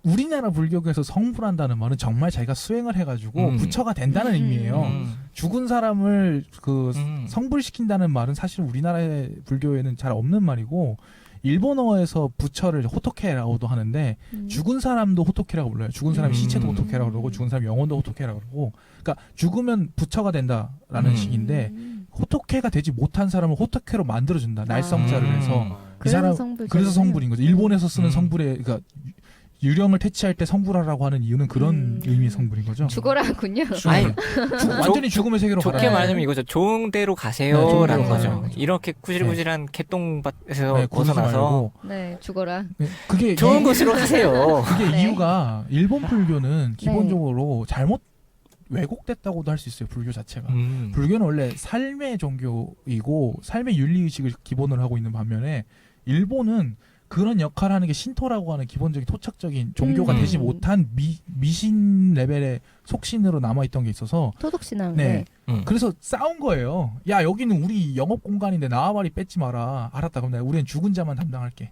우리나라 불교에서 성불한다는 말은 정말 자기가 수행을 해가지고 부처가 된다는 의미예요. 죽은 사람을 그 성불시킨다는 말은 사실 우리나라의 불교에는 잘 없는 말이고 일본어에서 부처를 호토케라고도 하는데 죽은 사람도 호토케라고 불러요. 죽은 사람의 시체도 호토케라고 그러고 죽은 사람 영혼도 호토케라고 그러고 그러니까 죽으면 부처가 된다라는 식인데 호토케가 되지 못한 사람을 호토케로 만들어준다. 날성자를 해서 이 사람 그래서 성불인 거죠. 일본에서 쓰는 성불의 그러니까 유령을 퇴치할 때 성불하라고 하는 이유는 그런 의미의 성불인 거죠. 죽어라군요. 아니, 완전히 죽음의 세계로 좋게 가라. 말하자면 이거죠. 좋은 데로 네, 좋은 가세요라는 데로 거죠. 가라는 거죠. 이렇게 구질구질한 개똥밭에서 네, 구르지 벗어나서 말고. 네, 죽어라. 네, 그게 좋은 곳으로 가세요. 그게 네. 이유가 일본 불교는 기본적으로 잘못 왜곡됐다고도 할 수 있어요. 불교 자체가. 불교는 원래 삶의 종교이고 삶의 윤리의식을 기본으로 하고 있는 반면에 일본은 그런 역할을 하는 게 신토라고 하는 기본적인 토착적인 종교가 되지 못한 미신 레벨의 속신으로 남아있던 게 있어서 토독신앙. 네. 네. 그래서 싸운 거예요. 야 여기는 우리 영업 공간인데 나와바리 뺏지 마라. 알았다. 그럼 우리는 죽은 자만 담당할게.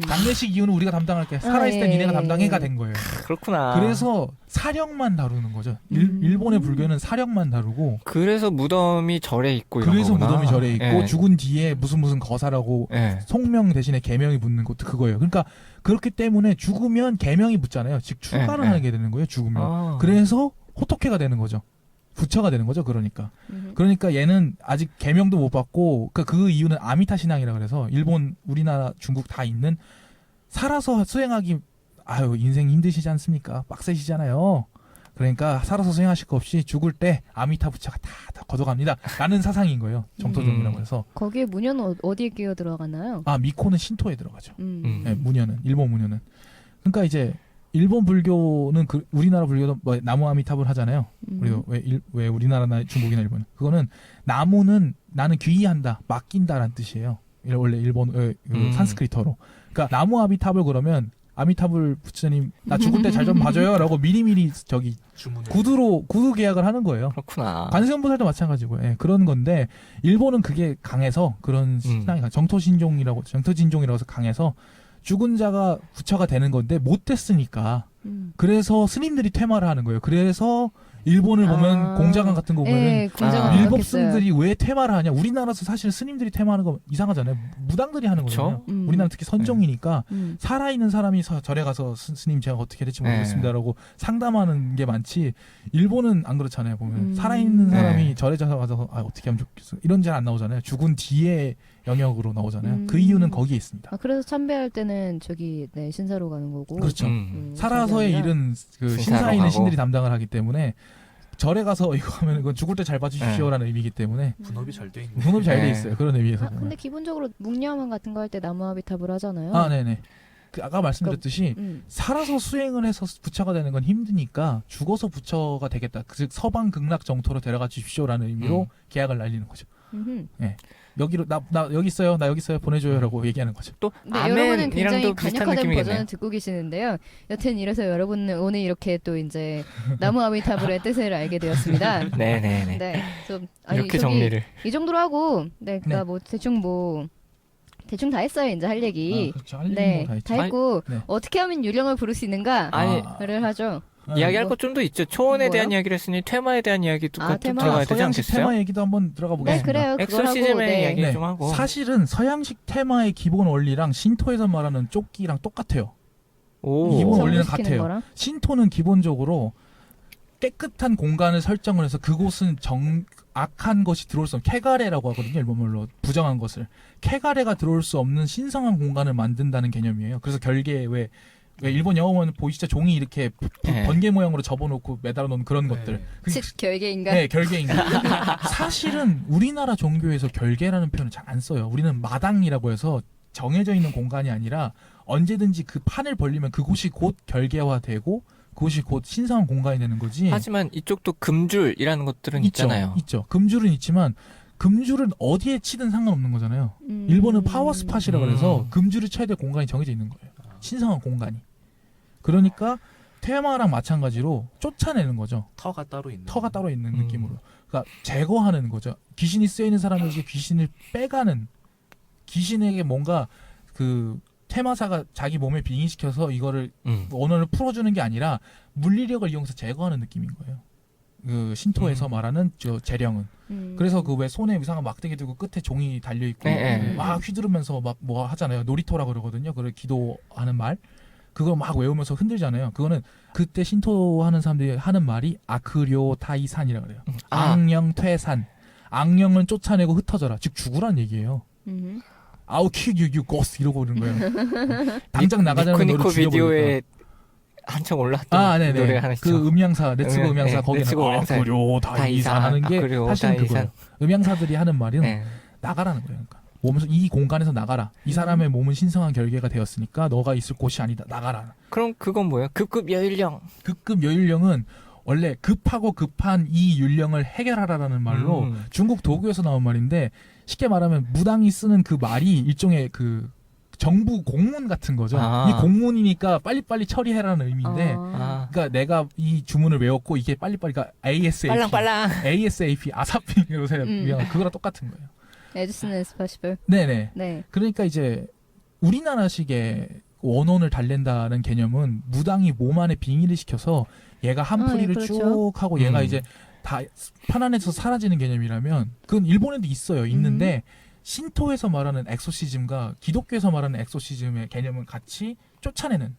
장례식 이유는 우리가 담당할게. 살아있을 때 니네가 담당해가 된 거예요. 그렇구나. 그래서 사령만 다루는 거죠. 일본의 불교는 사령만 다루고 그래서 무덤이 절에 있고 이런 그래서 거구나. 무덤이 절에 있고 예. 죽은 뒤에 무슨 거사라고 예. 송명 대신에 계명이 붙는 것도 그거예요. 그러니까 그렇기 때문에 죽으면 계명이 붙잖아요. 즉 출가를 예, 예. 하게 되는 거예요. 죽으면. 아. 그래서 호토케가 되는 거죠. 부처가 되는 거죠. 그러니까 얘는 아직 계명도 못 받고 그 이유는 아미타 신앙이라 그래서 일본, 우리나라, 중국 다 있는 살아서 수행하기 인생 힘드시지 않습니까? 빡세시잖아요. 그러니까 살아서 수행하실 거 없이 죽을 때 아미타 부처가 다 걷어갑니다. 라는 사상인 거예요. 정토종이라고 해서. 거기에 문현은 어디에 끼어 들어가나요? 미코는 신토에 들어가죠. 음. 네, 문현은 일본 문현은. 그러니까 이제 일본 불교는 우리나라 불교도 뭐 나무 아미타불 하잖아요. 우리도 왜 우리나라나 중국이나 일본 그거는 나무는 나는 귀의한다, 맡긴다라는 뜻이에요. 원래 일본 산스크리트어로. 그러니까 나무 아미타불 그러면 아미타불 부처님 나 죽을 때 잘 좀 봐줘요라고 미리미리 저기 주문을 구두 계약을 하는 거예요. 그렇구나. 관세음보살도 마찬가지고 그런 건데 일본은 그게 강해서 그런 신앙이 정토진종이라고 해서 강해서 죽은 자가 부처가 되는 건데 못 됐으니까 그래서 스님들이 퇴마를 하는 거예요. 그래서 일본을 보면 공자강 같은 거 보면은 밀법승들이 왜 퇴마를 하냐? 우리나라에서 사실 스님들이 퇴마하는 거 이상하잖아요. 무당들이 하는 거잖아요. 우리나라 특히 선종이니까 살아있는 사람이 절에 가서 스님 제가 어떻게 될지 모르겠습니다라고 상담하는 게 많지. 일본은 안 그렇잖아요. 보면 살아있는 사람이 절에 가서 어떻게 하면 좋겠어 이런 잘 안 나오잖아요. 죽은 뒤에 영역으로 나오잖아요. 그 이유는 거기에 있습니다. 그래서 참배할 때는 저기 신사로 가는 거고. 그렇죠. 살아서의 일은 그 신사에 있는 신들이 담당을 하기 때문에 절에 가서 이거 하면 이건 죽을 때 잘 봐주십시오라는 의미이기 때문에 분업이 잘 돼 있네. 분업이 잘 돼 있어요. 그런 의미에서. 근데 기본적으로 묵념원 같은 거 할 때 나무아비탑을 하잖아요. 네네. 아까 말씀드렸듯이 살아서 수행을 해서 부처가 되는 건 힘드니까 죽어서 부처가 되겠다. 즉 서방 극락 정토로 데려가 주십시오라는 의미로 계약을 날리는 거죠. 네. 여기로 나 여기 있어요. 나 여기 있어요. 보내줘요라고 얘기하는 거죠. 또 네, 여러분은 굉장히 아멘이랑도 비슷한 간략하던 느낌이겠네요. 버전을 듣고 계시는데요. 여튼 이래서 여러분은 오늘 이렇게 또 이제 나무 아미타불의 뜻을 알게 되었습니다. 네네네. 네, 좀 이렇게 정리를. 이 정도로 하고, 그러니까 대충 다 했어요. 이제 할 얘기. 그렇죠. 할 네, 얘기 다 했죠. 다 했고 네. 어떻게 하면 유령을 부를 수 있는가를 하죠. 이야기할 것 좀 더 있죠. 초원에 뭐요? 대한 이야기를 했으니 퇴마에 대한 이야기도 같이 퇴마. 들어가야 되지 서양식 않겠어요? 테마 얘기도 한번 들어가 네, 보겠습니다. 그래요. 그걸 하고 엑소시즘의 이야기 좀 하고. 사실은 서양식 테마의 기본 원리랑 신토에서 말하는 쫓기랑 똑같아요. 오. 기본 원리는 성불시키는 같아요. 거랑? 신토는 기본적으로 깨끗한 공간을 설정을 해서 그곳은 악한 것이 들어올 수 없는 쾌가레라고 하거든요. 일본말로 부정한 것을. 쾌가레가 들어올 수 없는 신성한 공간을 만든다는 개념이에요. 그래서 결계에 왜 일본 영화 보면 보이시죠? 종이 이렇게 번개 모양으로 접어놓고 매달아 놓은 그런 것들. 즉 결계인가? 네, 결계인가. 사실은 우리나라 종교에서 결계라는 표현을 잘 안 써요. 우리는 마당이라고 해서 정해져 있는 공간이 아니라 언제든지 그 판을 벌리면 그곳이 곧 결계화되고 그것이 곧 신성한 공간이 되는 거지. 하지만 이쪽도 금줄이라는 것들은 있잖아요. 있죠. 금줄은 있지만 금줄은 어디에 치든 상관없는 거잖아요. 일본은 파워 스팟이라고 해서 금줄을 쳐야 될 공간이 정해져 있는 거예요. 신성한 공간이. 그러니까 테마랑 마찬가지로 쫓아내는 거죠. 터가 따로 있는. 터가 따로 있는 느낌으로. 그러니까 제거하는 거죠. 귀신이 쓰여 있는 사람에게 귀신을 빼가는, 귀신에게 뭔가 그 테마사가 자기 몸에 빙의시켜서 이거를 원혼을 풀어주는 게 아니라 물리력을 이용해서 제거하는 느낌인 거예요. 그 신토에서 말하는 저 재령은. 그래서 그 왜 손에 이상한 막대기 들고 끝에 종이 달려 있고 막 휘두르면서 막 뭐 하잖아요. 놀이터라 그러거든요. 그걸 기도하는 말. 그거 막 외우면서 흔들잖아요. 그거는 그때 신토 하는 사람들이 하는 말이 아크료 타이산이라 그래요. 악령 퇴산. 악령은 쫓아내고 흩어져라. 즉 죽으란 얘기예요. 아우 킥유 고스 이러고 그러는 거예요. 당장 나가자는 너를 니코니코 죽여버릴까. 비디오에 한창 올라왔던 네네. 노래 하나 있죠. 그 음향사 레츠고 음향사 네, 거기는 레츠고 음향사. 아크료 타이산 하는 게 아크료 사실은 타이산. 그거예요. 음향사들이 하는 말은 네. 나가라는 거예요. 그러니까 몸에서 이 공간에서 나가라. 이 사람의 몸은 신성한 결계가 되었으니까 너가 있을 곳이 아니다. 나가라. 그럼 그건 뭐예요? 급급 여일령. 급급 여율령은 원래 급하고 급한 이 율령을 해결하라라는 말로 중국 도교에서 나온 말인데 쉽게 말하면 무당이 쓰는 그 말이 일종의 그 정부 공문 같은 거죠. 이 공문이니까 빨리빨리 처리해라는 의미인데 그러니까 내가 이 주문을 외웠고 이게 빨리빨리 그러니까 ASAP ASAP 아사핑 요새 그거랑 똑같은 거예요. as soon as possible. 네네. 네. 그러니까 이제 우리나라식의 원혼을 달랜다는 개념은 무당이 몸 안에 빙의를 시켜서 얘가 한풀이를 그렇죠. 쭉 하고 얘가 이제 다 편안해서 사라지는 개념이라면 그건 일본에도 있어요. 있는데 신토에서 말하는 엑소시즘과 기독교에서 말하는 엑소시즘의 개념은 같이 쫓아내는,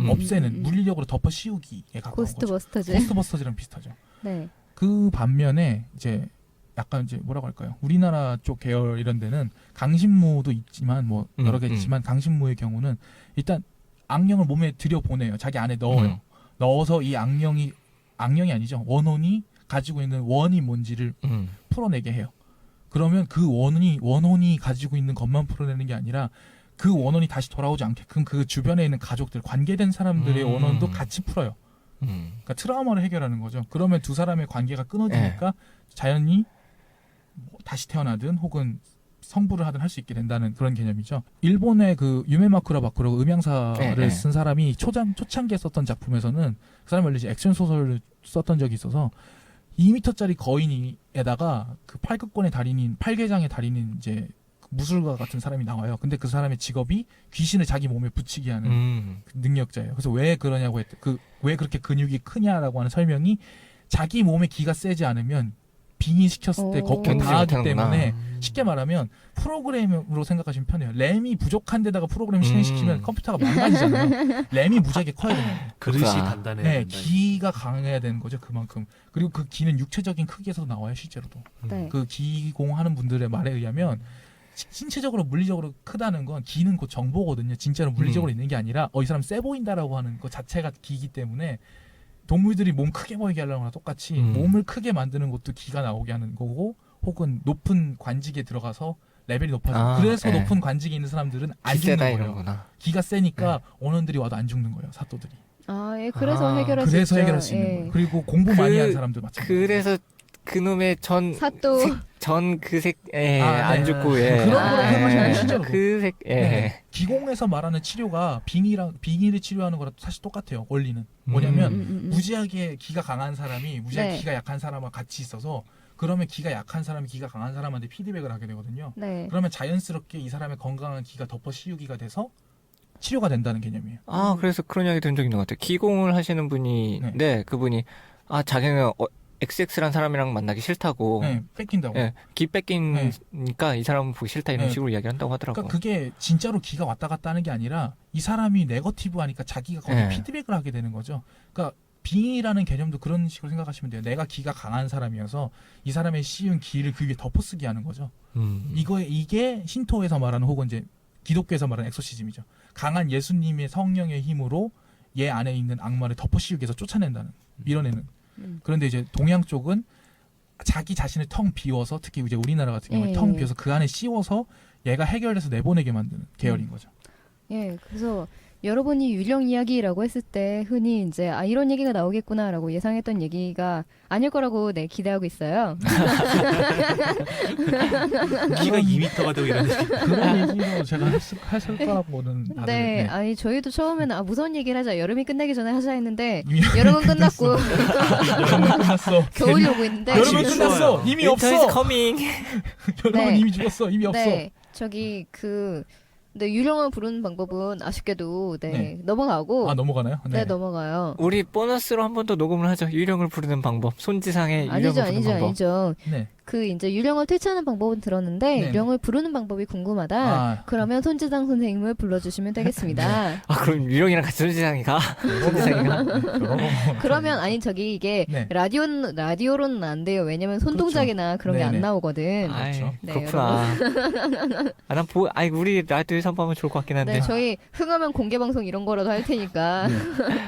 없애는, 물리력으로 덮어 씌우기에 가까운 거죠. 고스트버스터즈. 고스트버스터즈랑 비슷하죠. 네. 그 반면에 이제 약간 이제 뭐라고 할까요? 우리나라 쪽 계열 이런 데는 강신무도 있지만 뭐 여러 개 있지만 강신무의 경우는 일단 악령을 몸에 들여보내요. 자기 안에 넣어요. 넣어서 이 악령이 악령이 아니죠. 원혼이 가지고 있는 원이 뭔지를 풀어내게 해요. 그러면 그 원혼이 가지고 있는 것만 풀어내는 게 아니라 그 원혼이 다시 돌아오지 않게끔 그 주변에 있는 가족들, 관계된 사람들의 원혼도 같이 풀어요. 그러니까 트라우마를 해결하는 거죠. 그러면 두 사람의 관계가 끊어지니까 자연히 뭐 다시 태어나든 혹은 성불을 하든 할 수 있게 된다는 그런 개념이죠. 일본의 그 유메마쿠라 바쿠라고 음향사를 쓴 사람이 초창기에 썼던 작품에서는 그 사람이 원래 이제 액션 소설을 썼던 적이 있어서 2m짜리 거인에다가 그 팔극권의 달인인 팔계장의 달인인 이제 무술가 같은 사람이 나와요. 근데 그 사람의 직업이 귀신을 자기 몸에 붙이게 하는 그 능력자예요. 그래서 왜 그러냐고 왜 그렇게 근육이 크냐라고 하는 설명이 자기 몸에 기가 세지 않으면 빙의시켰을 때 걱정 견디지 당하기 못하는구나. 때문에 쉽게 말하면 프로그램으로 생각하시면 편해요. 램이 부족한 데다가 프로그램 실행시키면 컴퓨터가 망가지잖아요. 램이 무지하게 커야 되는 거예요. 그릇이 그렇구나. 단단해야 네, 된다. 기가 강해야 되는 거죠. 그만큼. 그리고 그 기는 육체적인 크기에서 나와요. 실제로도. 네. 그 기공하는 분들의 말에 의하면 신체적으로 물리적으로 크다는 건 기는 곧 정보거든요. 진짜로 물리적으로 있는 게 아니라 이 사람 세 보인다라고 하는 것 자체가 기이기 때문에 동물들이 몸 크게 보이게 하려는 거랑 똑같이 몸을 크게 만드는 것도 기가 나오게 하는 거고 혹은 높은 관직에 들어가서 레벨이 높아져. 그래서 높은 관직에 있는 사람들은 안 죽는 기세다 거예요. 이런구나. 기가 세니까 원혼들이 와도 안 죽는 거예요. 사또들이. 아, 예, 그래서 해결할 수 그래서 있죠. 해결할 수 있는 예. 거예요. 그리고 공부 많이 한 사람들 마찬가지. 그래서 그놈의 사또 전 그 색, 아, 안 네. 죽고, 그런 거로 해보시면 실제로 그 색, 네. 기공에서 말하는 치료가 빙의를 치료하는 거랑 사실 똑같아요. 원리는 뭐냐면 무지하게 기가 강한 사람이 무지하게 네. 기가 약한 사람과 같이 있어서 그러면 기가 약한 사람이 기가 강한 사람한테 피드백을 하게 되거든요. 네. 그러면 자연스럽게 이 사람의 건강한 기가 덮어 씌우기가 돼서 치료가 된다는 개념이에요. 아, 그래서 그런 이야기 들은 적 있는 것 같아요. 기공을 하시는 분이, 네. 그분이, 자기는 XX란 사람이랑 만나기 싫다고. 네, 뺏긴다고. 기 뺏기니까 이 사람은 보기 싫다 이런 네. 식으로 이야기를 한다고 하더라고. 그러니까 그게 진짜로 기가 왔다 갔다 하는 게 아니라 이 사람이 네거티브하니까 자기가 거기에 피드백을 하게 되는 거죠. 그러니까 빙의라는 개념도 그런 식으로 생각하시면 돼요. 내가 기가 강한 사람이어서 이 사람의 씌운 기를 그 위에 덮어쓰기 하는 거죠. 이게 신토에서 말하는 혹은 이제 기독교에서 말하는 엑소시즘이죠. 강한 예수님의 성령의 힘으로 얘 안에 있는 악마를 덮어씌우기 위해서 쫓아낸다는, 밀어내는. 그런데 이제 동양 쪽은 자기 자신을 텅 비워서, 특히 이제 우리나라 같은 경우에 텅 비워서 그 안에 씌워서 얘가 해결돼서 내보내게 만드는 계열인 거죠. 예, 그래서 여러분이 유령 이야기라고 했을 때 흔히 이제 이런 얘기가 나오겠구나라고 예상했던 얘기가 아닐 거라고 기대하고 있어요. 키가 2m가 되고 이런 얘기. 그런 얘기로 제가 했을 거라고는 다들, 네, 아니 저희도 처음에는 무서운 얘기를 하자, 여름이 끝나기 전에 하자 했는데 이미 여름은 끝났고 여름은 끝났어. 겨울이 오고 있는데 여름은 지금 끝났어. 추워요. 이미 Winter is 없어. coming. 여름은 네. 이미 죽었어. 이미 없어. 네, 저기 네, 유령을 부르는 방법은 아쉽게도 네. 넘어가고 넘어가나요? 네, 넘어가요. 우리 보너스로 한 번 더 녹음을 하죠. 유령을 부르는 방법. 손지상의 유령을 부르는 방법. 아니죠. 네. 그 이제 유령을 퇴치하는 방법은 들었는데 네. 유령을 부르는 방법이 궁금하다. 그러면 손지상 선생님을 불러주시면 되겠습니다. 그럼 유령이랑 같이 손지상이 가? 손지상이 가? 그러면 저기 이게 네. 라디오로는 안 돼요. 왜냐면 손동작이나 그런 게 안 네네. 나오거든. 아이, 그렇죠. 네, 그렇구나. 우리 라디오에서 한번 하면 좋을 것 같긴 한데. 네, 저희 흥하면 공개 방송 이런 거라도 할 테니까 네.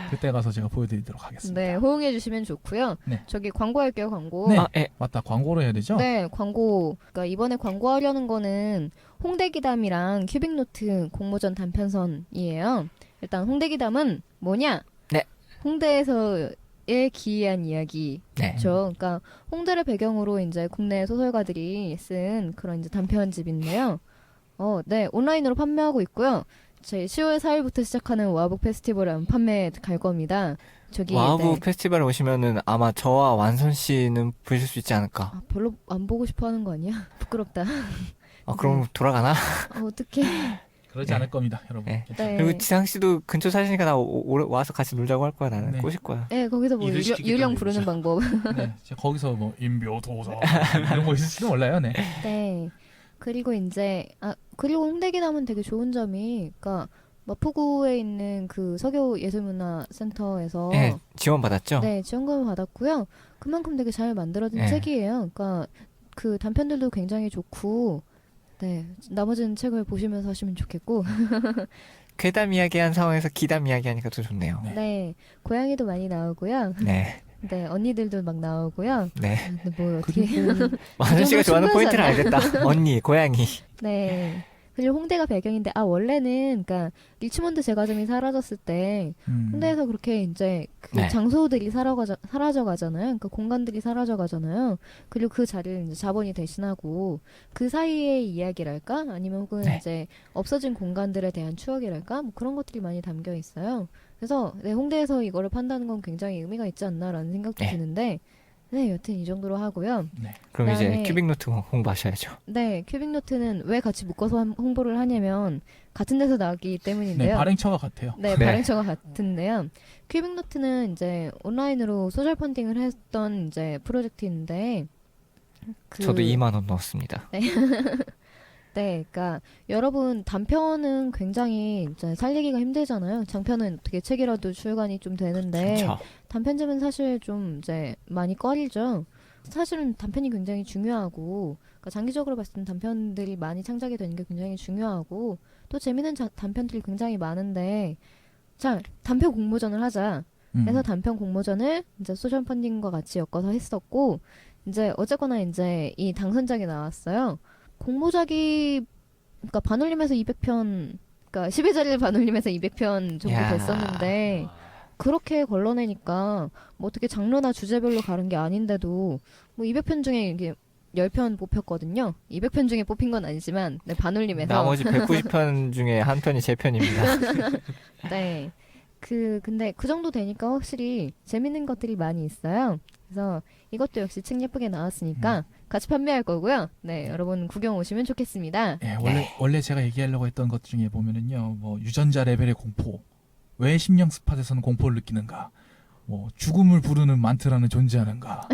그때 가서 제가 보여드리도록 하겠습니다. 네, 호응해 주시면 좋고요. 네. 저기 광고할게요, 광고. 네. 맞다. 광고를 해야 되죠? 네, 광고. 그러니까 이번에 광고하려는 거는 홍대기담이랑 큐빅노트 공모전 단편선이에요. 일단 홍대기담은 뭐냐? 네. 홍대에서의 기이한 이야기죠. 네. 그러니까 홍대를 배경으로 이제 국내 소설가들이 쓴 그런 이제 단편집인데요. 네, 온라인으로 판매하고 있고요. 저희 10월 4일부터 시작하는 와북 페스티벌은 판매 갈 겁니다. 와우 페스티벌에 오시면은 아마 저와 완선 씨는 보실 수 있지 않을까. 별로 안 보고 싶어 하는 거 아니야? 부끄럽다. 그럼 돌아가나? 어떡해. 그러지 않을 겁니다, 여러분. 네. 네. 그리고 지상 씨도 근처 사시니까 나 와서 같이 놀자고 할 거야. 나는 네. 꼬실 거야. 네, 거기서 뭐 일을 시키기 유령 때문에 부르는 그렇죠. 방법. 네. 제가 거기서 뭐 인묘도사 이런 거 있을지도 몰라요. 네. 네. 그리고 이제 그리고 홍대기담은 되게 좋은 점이, 그러니까 마포구에 있는 그 서교예술문화센터에서 네, 지원 받았죠? 네, 지원금을 받았고요. 그만큼 되게 잘 만들어진 네. 책이에요. 그러니까 그 단편들도 굉장히 좋고, 네, 나머지는 책을 보시면서 하시면 좋겠고, 괴담 이야기한 상황에서 기담 이야기하니까 더 좋네요. 네, 고양이도 많이 나오고요. 네. 네, 언니들도 막 나오고요. 네. 근데 뭐 어떻게 그리고 마늘 씨가 좋아하는 충분하지 포인트를 않나요? 알겠다. 언니, 고양이. 네. 그리고 홍대가 배경인데 원래는 그러니까 리치몬드 제과점이 사라졌을 때 홍대에서 그렇게 이제 그 네. 장소들이 사라져 가잖아요. 그러니까 공간들이 사라져 가잖아요. 그리고 그 자리를 이제 자본이 대신하고 그 사이의 이야기랄까? 아니면 혹은 네. 이제 없어진 공간들에 대한 추억이랄까? 뭐 그런 것들이 많이 담겨 있어요. 그래서 네, 홍대에서 이거를 판다는 건 굉장히 의미가 있지 않나라는 생각도 네. 드는데 네, 여튼 이 정도로 하고요. 그럼 이제 그다음에- 큐빅노트 홍보하셔야죠. 네, 큐빅노트는 왜 같이 묶어서 홍보를 하냐면 같은 데서 나왔기 네, 때문인데요. 발행처가 같아요. 네, 네. 발행처가 같은데요. 큐빅노트는 이제 온라인으로 소셜 펀딩을 했던 이제 프로젝트인데 저도 2만 원 넣었습니다. 네, 그러니까 여러분 단편은 굉장히 이제 살리기가 힘들잖아요. 장편은 어떻게 책이라도 출간이 좀 되는데 그렇죠. 단편집은 사실 좀 이제 많이 꺼리죠. 사실은 단편이 굉장히 중요하고, 그러니까 장기적으로 봤을 땐 단편들이 많이 창작이 되는 게 굉장히 중요하고, 또 재밌는 단편들이 굉장히 많은데, 자, 단편 공모전을 하자. 그래서 단편 공모전을 이제 소셜 펀딩과 같이 엮어서 했었고, 이제 어쨌거나 이제 이 당선작이 나왔어요. 공모작이, 그러니까 반올림에서 200편, 그러니까 10회짜리 반올림에서 200편 정도 야. 됐었는데, 그렇게 걸러내니까 뭐 어떻게 장르나 주제별로 가른 게 아닌데도 뭐 200편 중에 이게 10편 뽑혔거든요. 200편 중에 뽑힌 건 아니지만 네, 반올림에서 나머지 190편 중에 한 편이 제 편입니다. 네. 근데 그 정도 되니까 확실히 재밌는 것들이 많이 있어요. 그래서 이것도 역시 책 예쁘게 나왔으니까 같이 판매할 거고요. 네, 여러분 구경 오시면 좋겠습니다. 예, 원래 제가 얘기하려고 했던 것 중에 보면은요, 뭐 유전자 레벨의 공포, 왜 심령 스팟에서는 공포를 느끼는가, 뭐 죽음을 부르는 만트라는 존재하는가,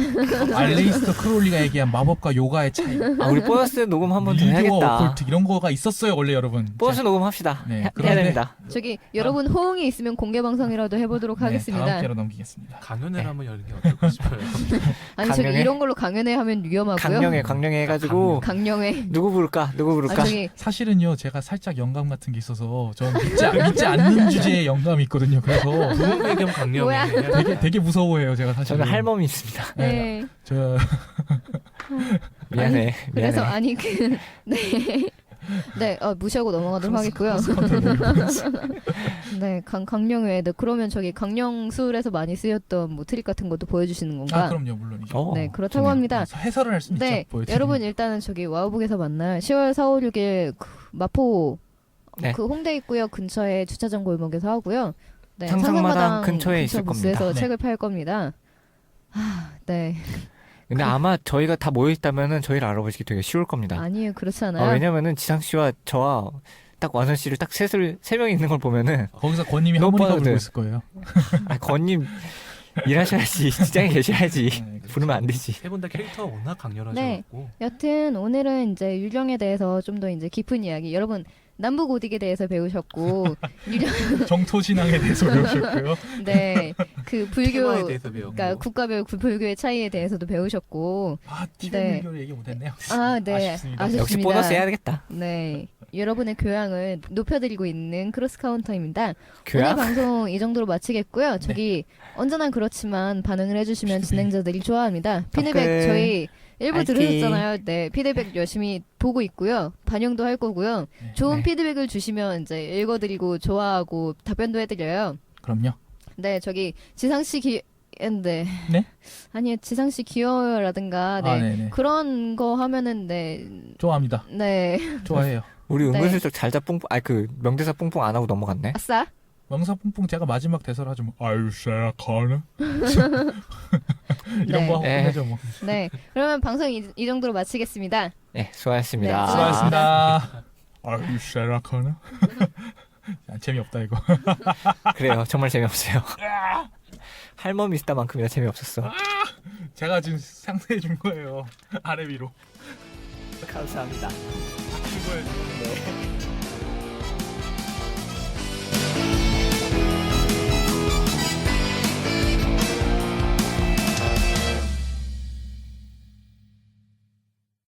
알레이스터 크롤리가 얘기한 마법과 요가의 차이, 아, 우리 보너스 녹음 한 번 더 리드와 해야겠다. 오컬트 이런 거가 있었어요 원래 여러분. 보너스 녹음합시다. 네, 해야 그런데- 됩니다. 저기 여러분 호응이 있으면 공개 방송이라도 해보도록 네, 하겠습니다. 다음 기회로 넘기겠습니다. 강연회를 한번 여는 게 어떨까 싶어요. 아니 저기 강령회? 이런 걸로 강연회 하면 위험하고요. 강령회 해가지고 강령회. 누구 부를까? 아 저기 사실은요 제가 살짝 영감 같은 게 있어서 저 믿지 않는 주제에 영감이 있거든요. 그래서 부흥회 겸 강령회. 뭐야? 해야 돼요. 되게 무서워해요 제가 사실. 저는 할멈이 있습니다. 네. 저 미안해. 그래서 미안해. 아니 네. 네, 무시하고 넘어가도록 하겠고요. 네, 강령회. 네, 그러면 저기 강령술에서 많이 쓰였던 뭐 트릭 같은 것도 보여주시는 건가? 아 그럼요 물론이죠. 어, 네, 그렇다고 좋네요. 합니다. 그래서 해설을 할 수 있죠. 네, 보여드리면. 여러분 일단은 저기 와우북에서 만날 10월 4, 5, 6일 마포 네. 그 홍대 입구역 근처에 주차장 골목에서 하고요. 네, 상상마당 근처에 있을 부스에서 겁니다. 네. 책을 팔 겁니다. 아, 네. 근데 아마 저희가 다 모여 있다면은 저희를 알아보시기 되게 쉬울 겁니다. 아니에요, 그렇지 않아요. 왜냐면은 지상 씨와 저와 딱 완선 씨를 딱 세 명이 있는 걸 보면은 거기서 권님이 너무 하모니카 뻔하거든. 부르고 있을 거예요. 아, 건님 일하셔야지. 직장에 계셔야지. 네, 그렇죠. 부르면 안 되지. 세 분 다 캐릭터가 워낙 네. 강렬하셔갖고 여튼 오늘은 이제 유령에 대해서 좀 더 이제 깊은 이야기. 여러분 남북 오딕에 대해서 배우셨고 유령 정토신앙에 대해서 배우셨고요. 네. 그 불교 테마에 대해서 배웠고 그러니까 국가별 불교의 차이에 대해서도 배우셨고 아 네. 티베르교를 얘기 못했네요. 아, 네. 아쉽습니다. 아쉽습니다. 역시 보너스 해야 되겠다. 네. 여러분의 교양을 높여드리고 있는 크로스 카운터입니다. 오늘 교양? 방송 이 정도로 마치겠고요. 저기 언제나 그렇지만 반응을 해주시면 진행자들이 좋아합니다. 피드백 댓글, 저희 일부 화이팅. 들으셨잖아요. 네, 피드백 열심히 보고 있고요. 반영도 할 거고요. 네. 좋은 네. 피드백을 주시면 이제 읽어드리고 좋아하고 답변도 해드려요. 그럼요. 네, 저기 지상씨 네. 네? 아니요, 지상씨 귀여워라든가 네. 네네. 그런 거 하면은 네, 좋아합니다. 네, 좋아해요. 우리 네. 은근슬쩍 잘자 뿡뿡 그 명대사 뿡뿡 안 하고 넘어갔네. 아싸. 명사 뿡뿡 제가 마지막 대사를 하죠. 뭐 아유샤야 가는 이런 네. 거 하고 네. 끝내죠 뭐. 네, 그러면 방송 이 정도로 마치겠습니다. 네, 수고하셨습니다. 네, 수고하셨습니다. 아유샤야 가는 재미없다 이거. 그래요. 정말 재미없어요. 할멈이 있다만큼이나 재미없었어. 제가 지금 상세해 준 거예요. 아래 위로. 감사합니다. 준 거예요. 지금.